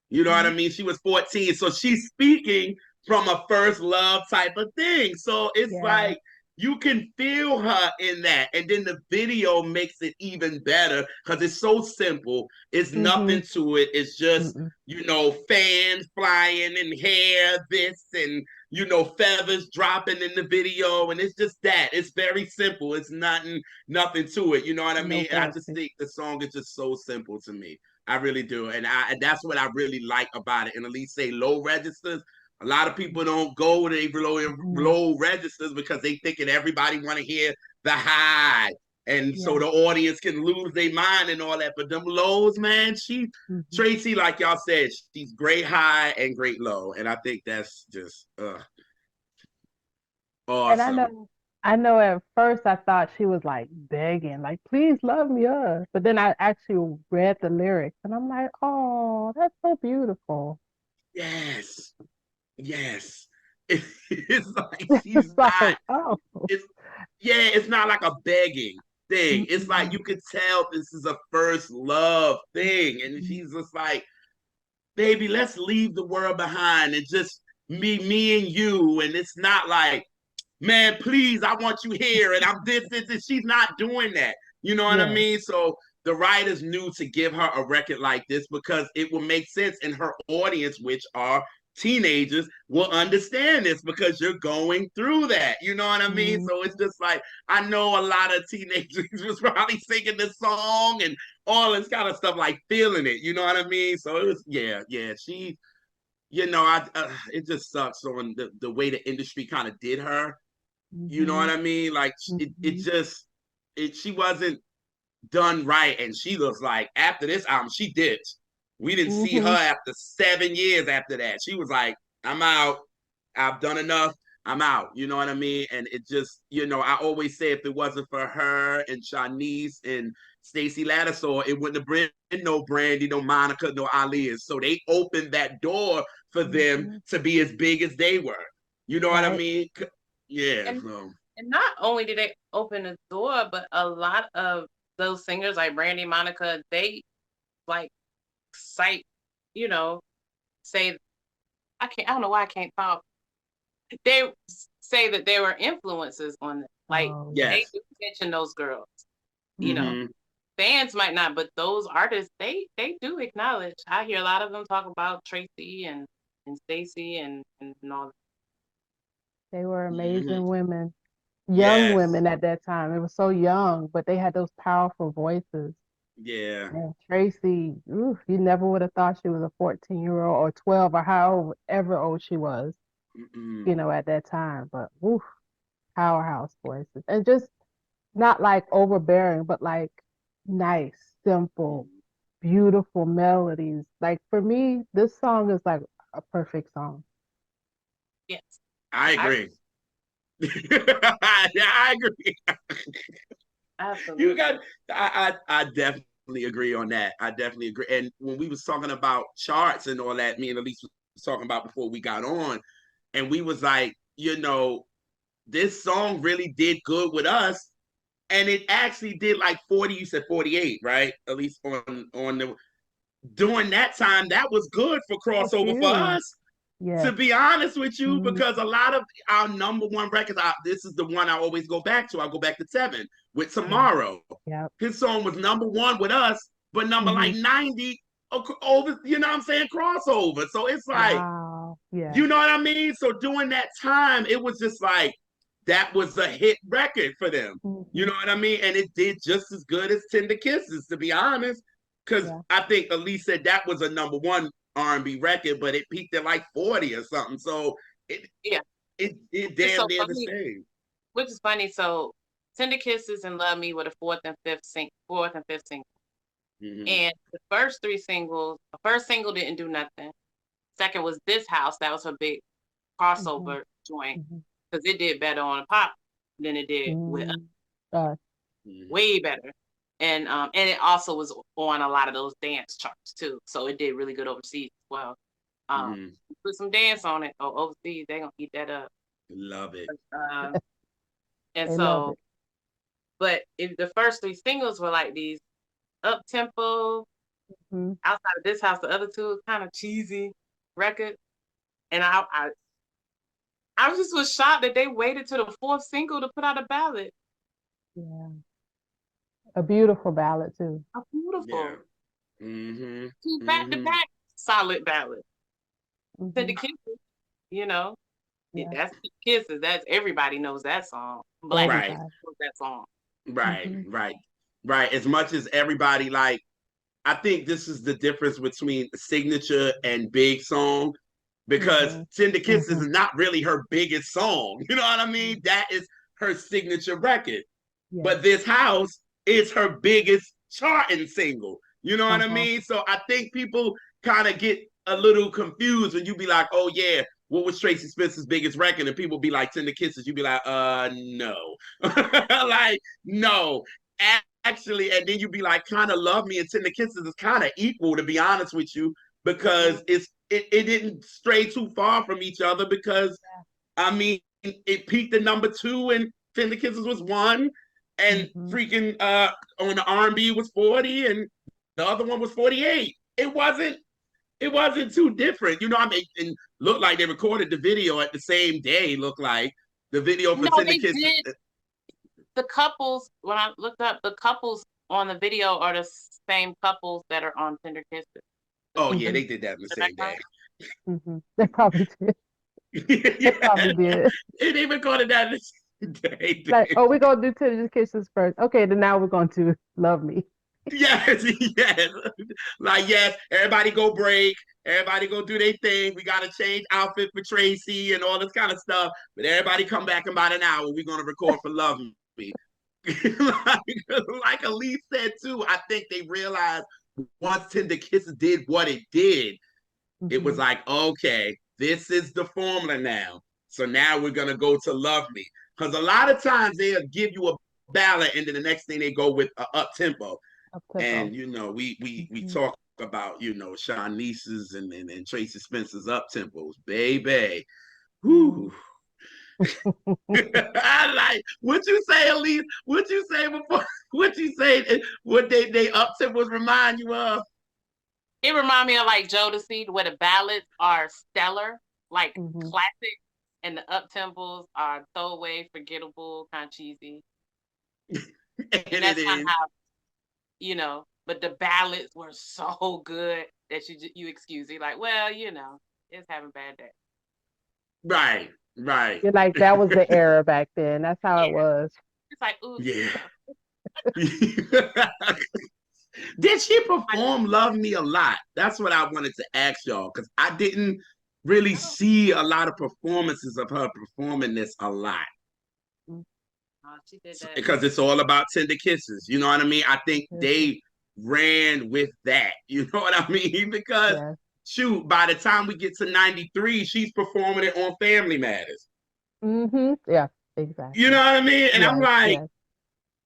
You know what I mean? She was 14. So she's speaking from a first love type of thing. So it's like you can feel her in that. And then the video makes it even better because it's so simple. It's nothing to it. It's just, fans flying and hair, this and, feathers dropping in the video. And it's just that. It's very simple. It's nothing to it. You know what I mean? And I just think the song is just so simple to me. I really do. And that's what I really like about it. And at least say low registers. A lot of people don't go to low registers because they thinking everybody want to hear the high. And so the audience can lose their mind and all that. But them lows, man, Tracie, like y'all said, she's great high and great low. And I think that's just awesome. And I know at first I thought she was like begging, like, please love me up. But then I actually read the lyrics and I'm like, oh, that's so beautiful. Yes. Yes. It's like she's It's not. like, oh. It's not like a begging thing. It's like you could tell this is a first love thing. And she's just like, baby, let's leave the world behind and just me and you. And it's not like, man, please, I want you here. And I'm this. She's not doing that. You know what I mean? So the writers knew to give her a record like this because it will make sense in her audience, which are teenagers, will understand this because you're going through that. You know what I mean? So it's just like, I know a lot of teenagers was probably singing this song and all this kind of stuff, like feeling it. You know what I mean? So it was, she, it just sucks on the way the industry kind of did her. You know what I mean? Like she wasn't done right. And she looks like after this album, she ditched. We didn't see her after 7 years after that. She was like, I'm out. I've done enough. I'm out. You know what I mean? And it just, I always say if it wasn't for her and Shanice and Stacey Lattisaw, it wouldn't have been no Brandy, no Monica, no Alicia. So they opened that door for them to be as big as they were. You know what I mean? Yeah. And not only did they open the door, but a lot of those singers like Brandy, Monica, they like say I don't know why I can't talk. They say that there were influences on them. Like they do mention those girls. Fans might not, but those artists, they do acknowledge. I hear a lot of them talk about Tracie and Stacey and all that. They were amazing women. Young women at that time. They were so young, but they had those powerful voices. Yeah. And Tracie, you never would have thought she was a 14-year-old or 12 or however old she was, at that time. But powerhouse voices. And just not like overbearing, but like nice, simple, beautiful melodies. Like for me, this song is like a perfect song. Yes. I agree. I agree. Absolutely. I definitely agree on that. I definitely agree. And when we was talking about charts and all that, me and Alicia was talking about before we got on, and we was like, this song really did good with us. And it actually did like 40, you said 48, right? At least on the during that time, that was good for crossover for us. Yeah. To be honest with you, because a lot of our number one records, this is the one I always go back to. I go back to Tevin with Tomorrow. Yeah. His song was number one with us, but number like 90 over, you know what I'm saying, crossover. So it's like, you know what I mean? So during that time, it was just like, that was a hit record for them. You know what I mean? And it did just as good as Tender Kisses, to be honest. Because I think Elise said that was a number one R&B record, but it peaked at like 40 or something. So it damn near the same. Which is funny. So Tender Kisses and Love Me were the fourth and fifth single. And the first three singles, the first single didn't do nothing. Second was This House. That was her big crossover joint. Because it did better on pop than it did with us. Way better. And it also was on a lot of those dance charts too. So it did really good overseas as well. Put some dance on it. Overseas, they're gonna eat that up. Love it. And so, but if the first three singles were like these up tempo, outside of This House, the other two kind of cheesy records. And I just was shocked that they waited to the fourth single to put out a ballad. Yeah. A beautiful ballad too. A beautiful. Yeah. Two back-to-back solid ballads. Tender Kisses, that's Kisses. That's everybody knows that song. Black knows that song. Right. As much as everybody like, I think this is the difference between Signature and Big Song, because Tender Kisses is not really her biggest song. You know what I mean? That is her signature record. Yeah. But This House is her biggest charting single. You know what I mean? So I think people kind of get a little confused when you be like, oh yeah, what was Tracie Spencer's biggest record? And people be like, Tender Kisses. You be like, no. Like, no. Actually, and then you be like, kind of Love Me and Tender Kisses is kind of equal, to be honest with you, because it didn't stray too far from each other, because I mean, it peaked at number 2 and Tender Kisses was 1, and freaking on the R&B was 40 and the other one was 48. It wasn't too different. You know what I mean? And looked like they recorded the video at the same day, looked like the video for Tender Kisses. Did. The couples, when I looked up, the couples on the video are the same couples that are on Tender Kisses. Oh yeah, they did that on the same day. They probably did. They probably did. They recorded that the same day. Like, oh, we're gonna do Tender Kisses first. Okay, then now we're going to Love Me. Yes. Like, yes, everybody go break. Everybody go do their thing. We got to change outfit for Tracie and all this kind of stuff. But everybody come back in about an hour. We're going to record for Love Me. like Elise said too, I think they realized once Tender Kisses did what it did, it was like, okay, this is the formula now. So now we're going to go to Love Me. Because a lot of times they'll give you a ballad and then the next thing they go with an up-tempo. And, you know, we talk about, you know, Shanice's and Tracie Spencer's up-tempos. Baby. Whoo. I like, what you say, Elise? What you say before? What you say? What they up-tempos remind you of? It remind me of like Jodeci, where the ballads are stellar, like classic, and the up-tempos are throwaway, forgettable, kind of cheesy. And that's kind of how, you know, but the ballads were so good that you excuse it. Like, well, you know, it's having a bad day. Right. You're like, that was the era back then. That's how it was. It's like, ooh. Yeah. Did she perform Love Me a lot? That's what I wanted to ask y'all, because I didn't really see a lot of performances of her performing this a lot. She did that. Because it's all about Tender Kisses. You know what I mean? I think they ran with that. You know what I mean? Because shoot, by the time we get to 93, she's performing it on Family Matters. Yeah, exactly. You know what I mean? And I'm like,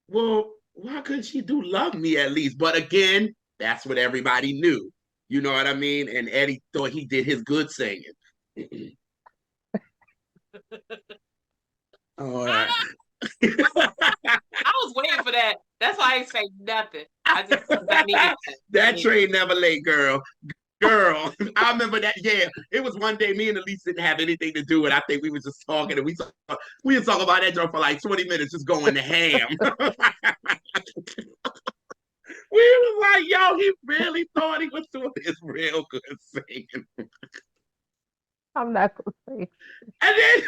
well, why couldn't she do Love Me at least? But again, that's what everybody knew. You know what I mean? And Eddie thought he did his good singing. All right. I was waiting for that. That's why I ain't say nothing. I needed that train never late, girl. Girl, I remember that. Yeah, it was one day me and Alicia didn't have anything to do, and I think we were just talking, and we were talking about that joke for like 20 minutes, just going to ham. We was like, yo, he really thought he was doing this real good singing. I'm not gonna say. And then,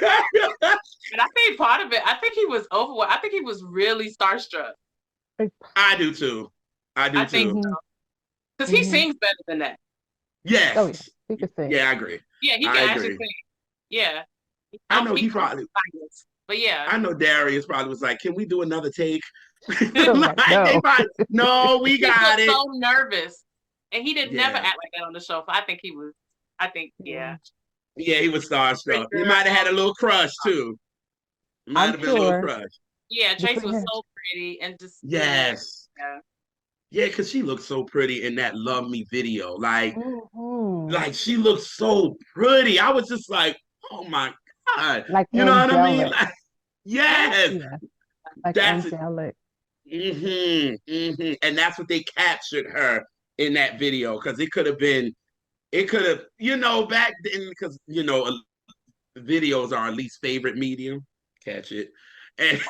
and I think part of it, I think he was overwhelmed. I think he was really starstruck. I do too. I think so. Because he sings better than that. Yes. Oh, yeah. He can sing. Yeah, I agree. Yeah, he can actually sing. Yeah. I know he probably. But yeah. I know Darius probably was like, can we do another take? No, we got it. He was so nervous. And he did never act like that on the show. So I think, yeah. Yeah, he was starstruck. He might have had a little crush too. Might have been a little crush. Yeah, Tracie was so pretty and just yes. Yeah, because she looked so pretty in that Love Me video. Like she looked so pretty. I was just like, oh my God. Like, you know what I mean? Like, yes. Yeah. Like angelic. And that's what they captured her in that video, because it could have, you know, back then, because, you know, videos are our least favorite medium. Catch it. And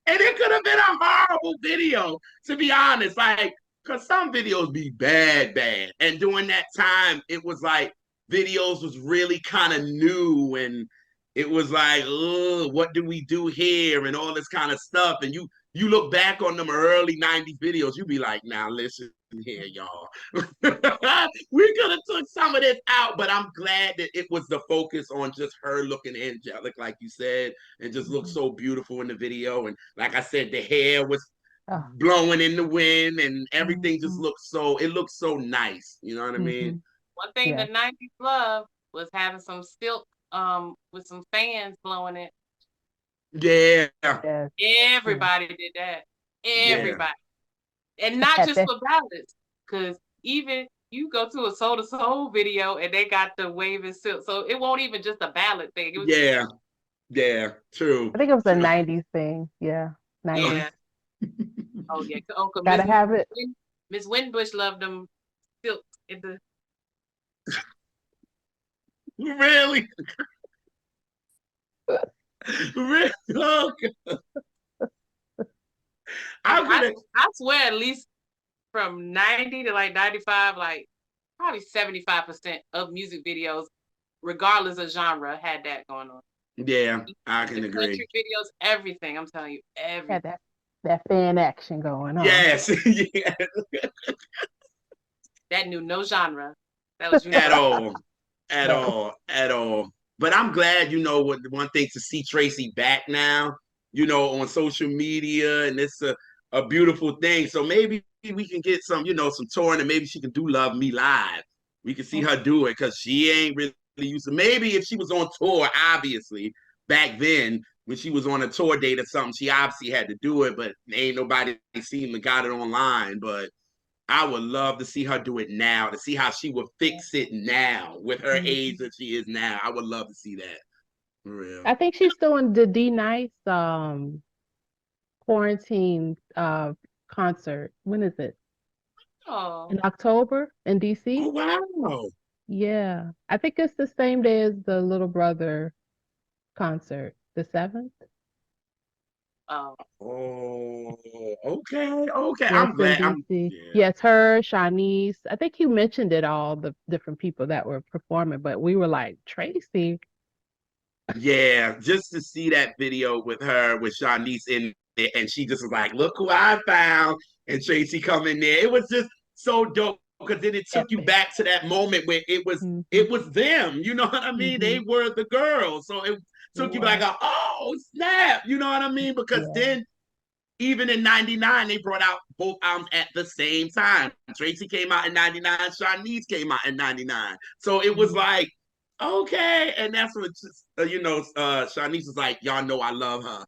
and it could have been a horrible video, to be honest. Like, because some videos be bad. And during that time, it was like videos was really kind of new, and it was like, oh, what do we do here? And all this kind of stuff. And you look back on them early 90s videos, you be like, now listen here, y'all. We could have took some of this out, but I'm glad that it was the focus on just her looking angelic, like you said, and just looked so beautiful in the video. And like I said, the hair was blowing in the wind and everything just looked so nice. You know what I mean? One thing the 90s loved was having some silk with some fans blowing it. Yeah. Everybody did that. Everybody. And not just for ballads, because even you go to a Soul to Soul video and they got the waving silk. So it won't even just a ballad thing. It was true. I think it was a 90s thing. Yeah. 90s. Yeah. Oh, yeah. Gotta have it. Miss Winbush loved them silk in the. Really? Really? I swear at least from 90 to like 95, like probably 75% of music videos, regardless of genre, had that going on. Yeah, I can agree. Country videos, everything. I'm telling you, everything. Had that fan action going on. Yes. That knew no genre. That was at all. But I'm glad, what one thing to see Tracie back now, on social media, and it's a beautiful thing. So maybe we can get some touring, and maybe she can do Love Me live. We can see her do it because she ain't really used to. Maybe if she was on tour, obviously back then when she was on a tour date or something, she obviously had to do it, but ain't nobody seen the got it online. But I would love to see her do it now, to see how she would fix it now with her age that she is now. I would love to see that. For real. I think she's doing the D Nice quarantine concert. When is it? In October in DC. Oh, wow. Yeah. I think it's the same day as the Little Brother concert, the 7th. Oh, okay. Yes, I'm glad. Yes, her, Shanice. I think you mentioned it all, the different people that were performing, but we were like, Tracie. Yeah, just to see that video with her, with Shanice in it, and she just was like, look who I found, and Tracie come in there. It was just so dope because then it took you back to that moment where it was them. You know what I mean? They were the girls. So it took you like, oh, snap. You know what I mean? Because then, even in 99, they brought out both albums at the same time. Tracie came out in 99, Shanice came out in 99. So it was like, okay. And that's what, Shanice was like, y'all know I love her.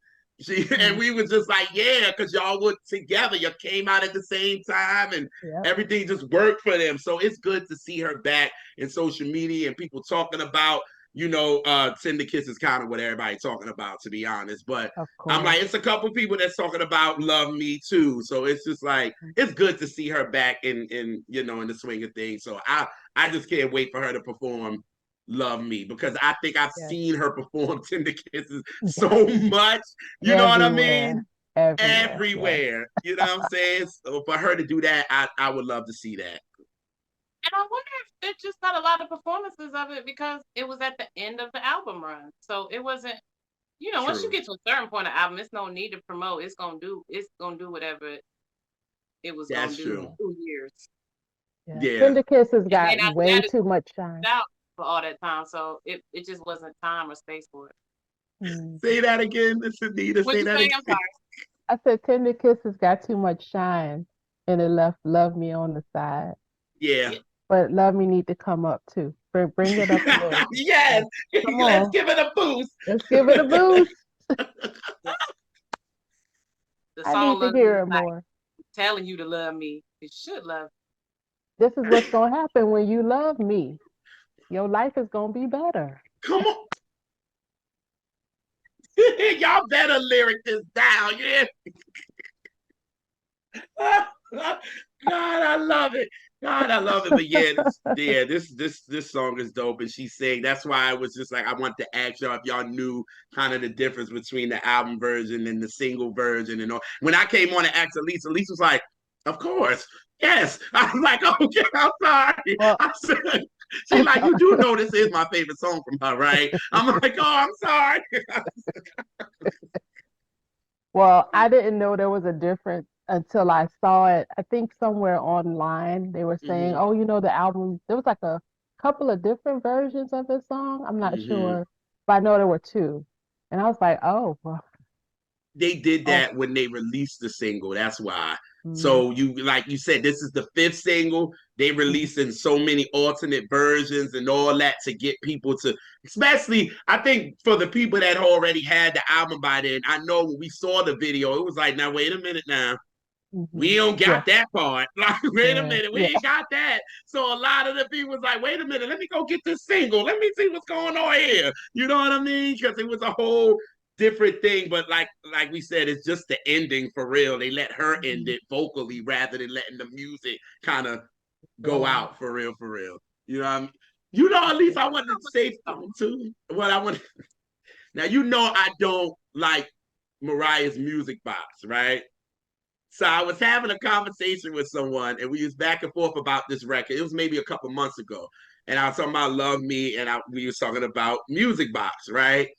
And we were just like, yeah, because y'all were together. You came out at the same time and everything just worked for them. So it's good to see her back in social media and people talking about, Tender Kiss is kind of what everybody's talking about, to be honest. But I'm like, it's a couple people that's talking about Love Me too. So it's just like, it's good to see her back in the swing of things. So I just can't wait for her to perform Love Me, because I think I've seen her perform Tender Kisses so much. You know what I mean? Everywhere. You know what I'm saying? So for her to do that, I would love to see that. And I wonder if it just got a lot of performances of it because it was at the end of the album run. So it wasn't, once you get to a certain point of album, it's no need to promote. It's gonna do whatever it was gonna do in 2 years. Yeah. Tender Kisses got way too much shine for all that time. So it just wasn't time or space for it. Say that again, Miss Anita. Say that again. I'm sorry. I said Tender Kisses got too much shine and it left Love Me on the side. Yeah. But Love Me need to come up too. Bring it up a little. Yes. Let's give it a boost. Let's give it a boost. The I song need to hear it more. Telling you to love me. It should love me. This is what's going to happen when you love me. Your life is going to be better. Come on. Y'all better lyric this down. Yeah. God, I love it. But this song is dope, and she's saying that's why I was just like, I want to ask y'all if y'all knew kind of the difference between the album version and the single version and all. When I came on and asked Alicia was like, of course, yes. I was like, okay, I'm sorry. Well, she's like, you do know this is my favorite song from her, right? I'm like, oh, I'm sorry. Well, I didn't know there was a difference until I saw it. I think somewhere online they were saying, Hmm. "Oh, the album." There was like a couple of different versions of this song. I'm not Hmm. sure, but I know there were two, and I was like, "Oh, well, They did oh, that when they released the single. That's why. mm, So you, like you said, this is the fifth single. They mhm, released in so many alternate versions and all that to get people to, especially I think for the people that already had the album by then. I know when we saw the video, it was like, now wait a minute now. We mhm. don't Yeah, got that part. Like, wait a yeah, minute, we yeah, ain't got that. So a lot of the people was like, wait a minute, let me go get this single. Let me see what's going on here. You know what I mean? Because it was a whole different thing. But like we said, it's just the ending for real. They let her end mhm, it vocally rather than letting the music kind of go yeah, out for real, for real. You know what I mean? You know, at least I wanted to say something Song. too. What I want now, I don't like Mariah's music box, right? So I was having a conversation with someone, and we was back and forth about this record. It was maybe a couple months ago, and I was talking about "Love Me," and we was talking about Music Box, right?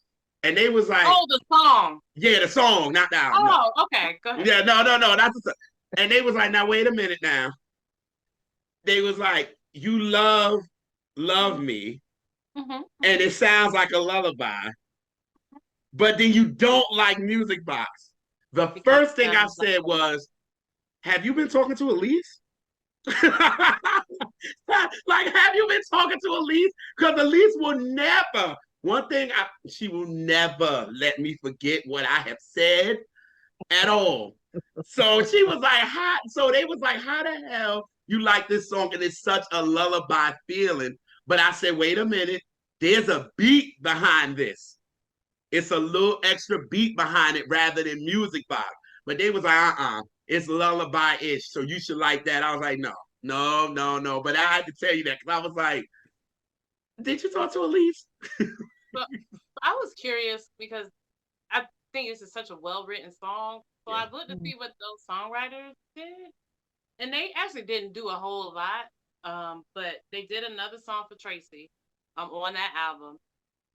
And they was like, Oh, the song. "Yeah, the song, not the album, no, Oh, okay. Go ahead. yeah, no, that's the." And they was like, "Now wait a minute, now." They was like, "You love me, Hmm. and it sounds like a lullaby, but then you don't like Music Box." The Because first it thing I sounds like said a lot. was, "Have you been talking to Elise?" Like, have you been talking to Elise? Because Elise will never. One thing, she will never let me forget what I have said at all. So she was like, "How?" So they was like, "How the hell you like this song?" And it's such a lullaby feeling. But I said, "Wait a minute. There's a beat behind this. It's a little extra beat behind it rather than music box." But they was like, it's lullaby-ish. So you should like that. I was like, no. But I had to tell you that because I was like, did you talk to Elise? But I was curious because I think this is such a well written song. So Yeah. I looked to mhm, see what those songwriters did, and they actually didn't do a whole lot. But they did another song for Tracy, on that album.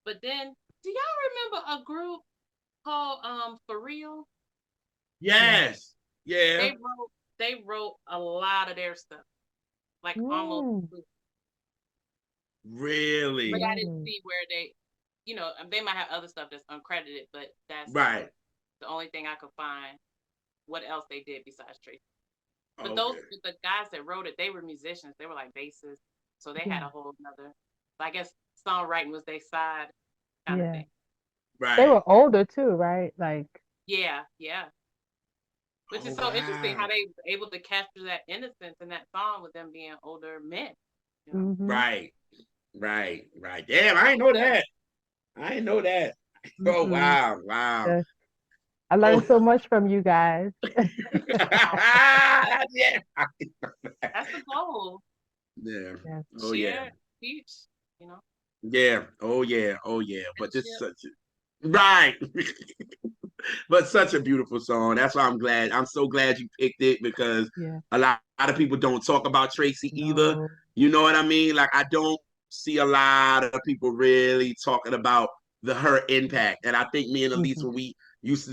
But then, do y'all remember a group called For Real? yeah. Yes. Yeah. They wrote a lot of their stuff, like almost. Mm, But Really. I didn't mm, see where they might have other stuff that's uncredited, but that's Right. the only thing I could find. What else they did besides Tracy? But Okay. the guys that wrote it, they were musicians. They were like bassists, so they had yeah, a whole another. I guess songwriting was their side kind of yeah. thing. They Right. were older too, right? Like, Yeah, yeah. Which Oh is so interesting how wow. they were able to capture that innocence in that song with them being older men. You know. mm-hmm, Right. Right. Damn, I didn't know that. I didn't know that. Oh mm-mm. wow. Wow. Yeah. I learned Oh so much from you guys. Oh, yeah. that's the goal. Yeah. Yeah, Oh yeah. Share, teach. You know, Yeah. Oh yeah. Oh yeah. But it's friendship. such a right. But such a beautiful song. That's why I'm glad. I'm so glad you picked it because yeah. a lot of people don't talk about Tracy either. No. You know what I mean? Like I don't see a lot of people really talking about her impact. And I think me and Elise, Mm-hmm,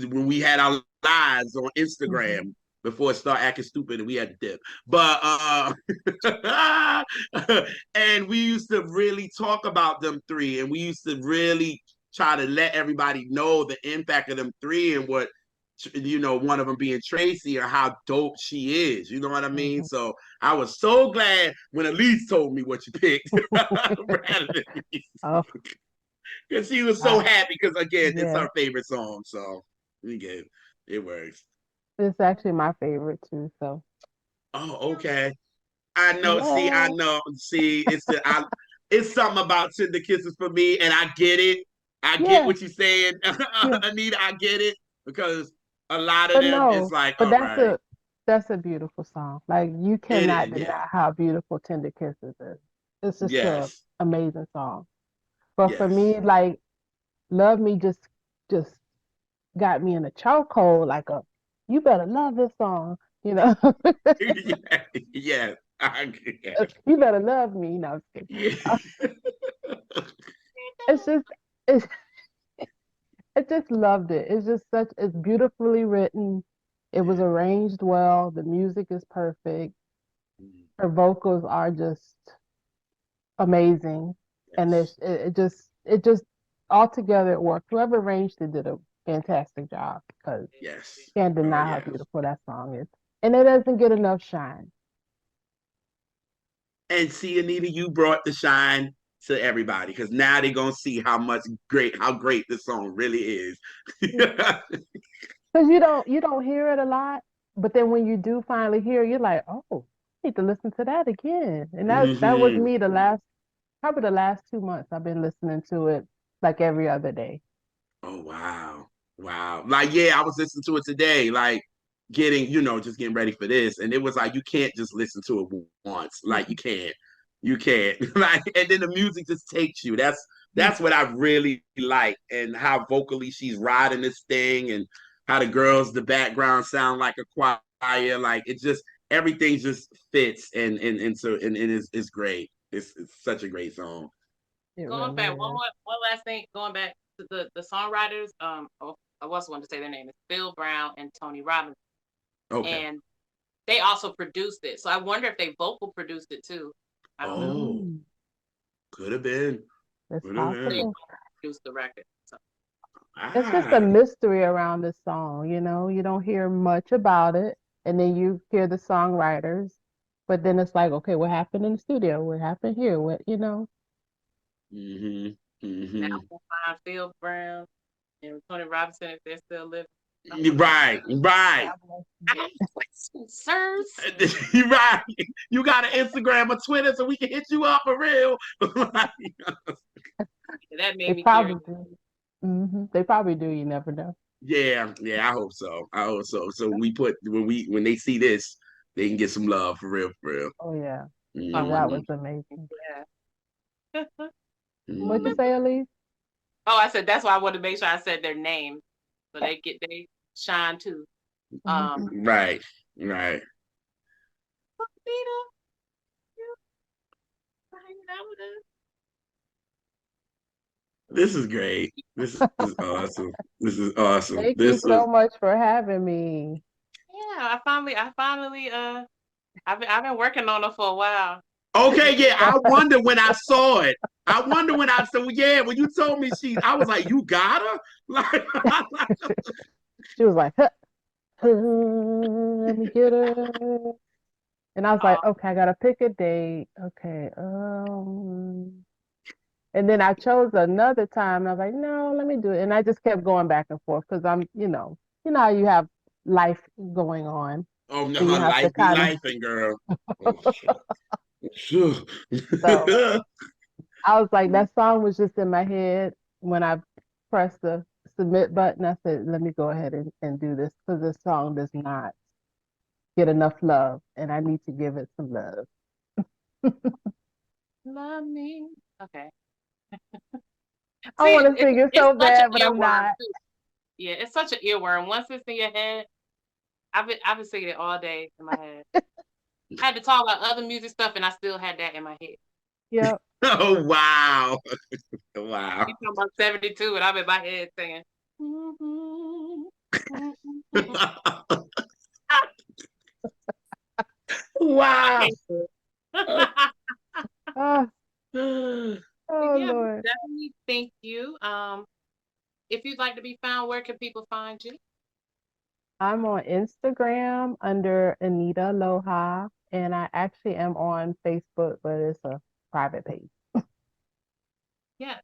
when we had our lives on mm-hmm, Instagram before it started acting stupid and we had to dip. But and we used to really talk about them three, and we used to really try to let everybody know the impact of them three and what one of them being Tracy or how dope she is. You know what I mean? mm-hmm. So I was so glad when Elise told me what you picked rather than me. Oh, Because she was so I, happy because again, it's yeah. her favorite song. So we get it works. It's actually my favorite too. So, Oh, okay. I know. See, I yeah, know. See, it's something about Tender Kisses for me, and I get it. I get yeah, what you're saying, yeah. Anita. I get it because a lot of But them, it's no, like, but all right, that's a beautiful song. Like you it cannot is. Yeah. deny how beautiful Tender Kisses is. It's just a Yes. amazing song. But for Yes. me, like Love Me just got me in a chokehold, like a you better love this song, you know. Yeah. Yes. Yeah. You better love me. No, I'm just kidding. Yeah. It's just it's I just loved it. It's beautifully written. It was arranged well. The music is perfect. Her vocals are just amazing. And Yes. it just altogether it worked. Whoever arranged it did a fantastic job because Yes. can't Oh deny how yes. beautiful that song is. And it doesn't get enough shine. And see, Anita, you brought the shine to everybody because now they're gonna see how great this song really is. Because you don't hear it a lot, but then when you do finally hear it, you're like, oh, I need to listen to that again. And that was Hmm. me probably the last 2 months I've been listening to it like every other day. Oh wow. Wow. Like, yeah, I was listening to it today, like just getting ready for this. And it was like you can't just listen to it once. Like you can't. You can't. Like, and then the music just takes you. That's what I really like, and how vocally she's riding this thing, and how the background sound like a choir. Like it just everything just fits, and it's great. It's such a great song. It Going really back, is. one last thing. Going back to the songwriters. I was want to say their name is Phil Brown and Tony Robbins, Okay. and they also produced it. So I wonder if they vocal produced it too. I don't know. Oh, Mm, could have been. it's Could have They been. possible. produced the record. So It's just a Ah. mystery around this song, you know. You don't hear much about it, and then you hear the songwriters, but then it's like, okay, what happened in the studio? What happened here? What, you know? Mm-hmm. now Mm-hmm. we'll find Phil Brown and Tony Robinson if they're still living. Right. Right. I have questions, sirs. You're right. You got an Instagram or Twitter so we can hit you up for real. That They made me curious. probably do. They probably do. You never know. Yeah, yeah, I hope so. I hope so. So when they see this, they can get some love for real, for real. Oh yeah. Oh, I want that Mm-hmm. was amazing. yeah. What'd you Mm-hmm. say, Elise? Oh, I said that's why I wanted to make sure I said their name so they shine too. Mhm. Right, right. Peter, you hanging out with us? This is great. This is awesome. This is awesome. Thank you This so is much for having me. Yeah, I finally I've been working on it for a while. okay. Yeah, I wonder when I saw it. I wonder when I said, well, yeah, when you told me I was like, you got her? Like, She was like, huh, huh, let me get her. And I was like, Oh, okay, I gotta pick a date. Okay, and then I chose another time. And I was like, no, let me do it. And I just kept going back and forth because you know how you have life going on, oh no, and you her have to life be kind of. life and girl. Oh, sure. So I was like, that song was just in my head when I pressed the submit button. I said, let me go ahead and do this because this song does not get enough love, and I need to give it some love. love me. Okay. I See, want to sing it it's so such an bad, but I'm earworm not. too. Yeah, it's such an earworm. Once it's in your head, I've been singing it all day in my head. I had to talk about other music stuff, and I still had that in my head. Yep. Oh wow. Wow. You talking about 72, and I'm in my head singing. Mhm, mhm. I Wow. can't do Oh, it. Oh, But oh yeah, we Lord. definitely thank you. If you'd like to be found, where can people find you? I'm on Instagram under Anita Aloha, and I actually am on Facebook, but it's a private page. Yeah.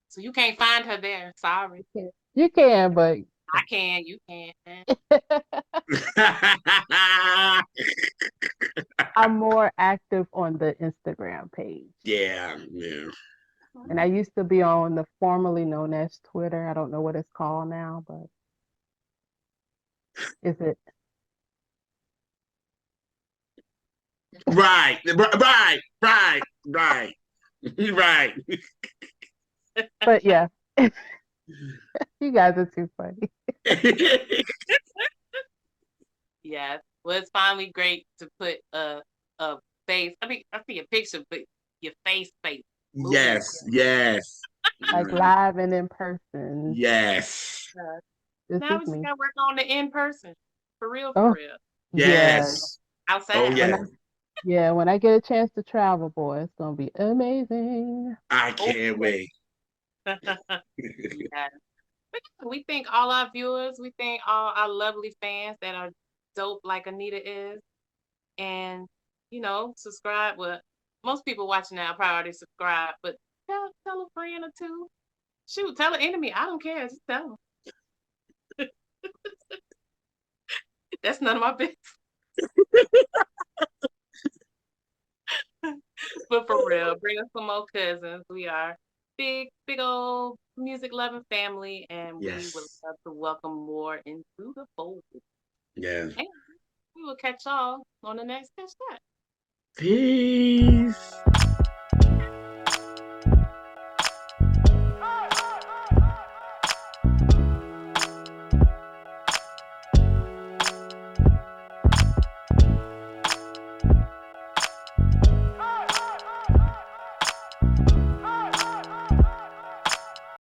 So you can't find her there. Sorry. You can, but I can. You can. I'm more active on the Instagram page. yeah, yeah. And I used to be on the formerly known as Twitter. I don't know what it's called now, but is it? Right, right, right, right, right. But yeah, you guys are too funny. Yeah. Well, it's finally great to put a face. I mean, I see a picture, but your face moving. Yes, yes, Like live and in person. yes. This Now is we just me. gotta work on the in person. For real, for Oh, real. yes. Yes. Outside. Oh yeah. When I get a chance to travel, boy, it's gonna be amazing. I Oh, can't wait. yeah. We thank all our viewers. We thank all our lovely fans that are dope like Anita is. And, subscribe. Well, most people watching now probably already subscribe, but tell a friend or two. Shoot, tell an enemy. I don't care. Just tell them. That's none of my business. But for real, bring us some more cousins. We are big, big old music loving family, and we would Yes. love to welcome more into the fold. Yeah. And we will catch y'all on the next Catch That. Peace.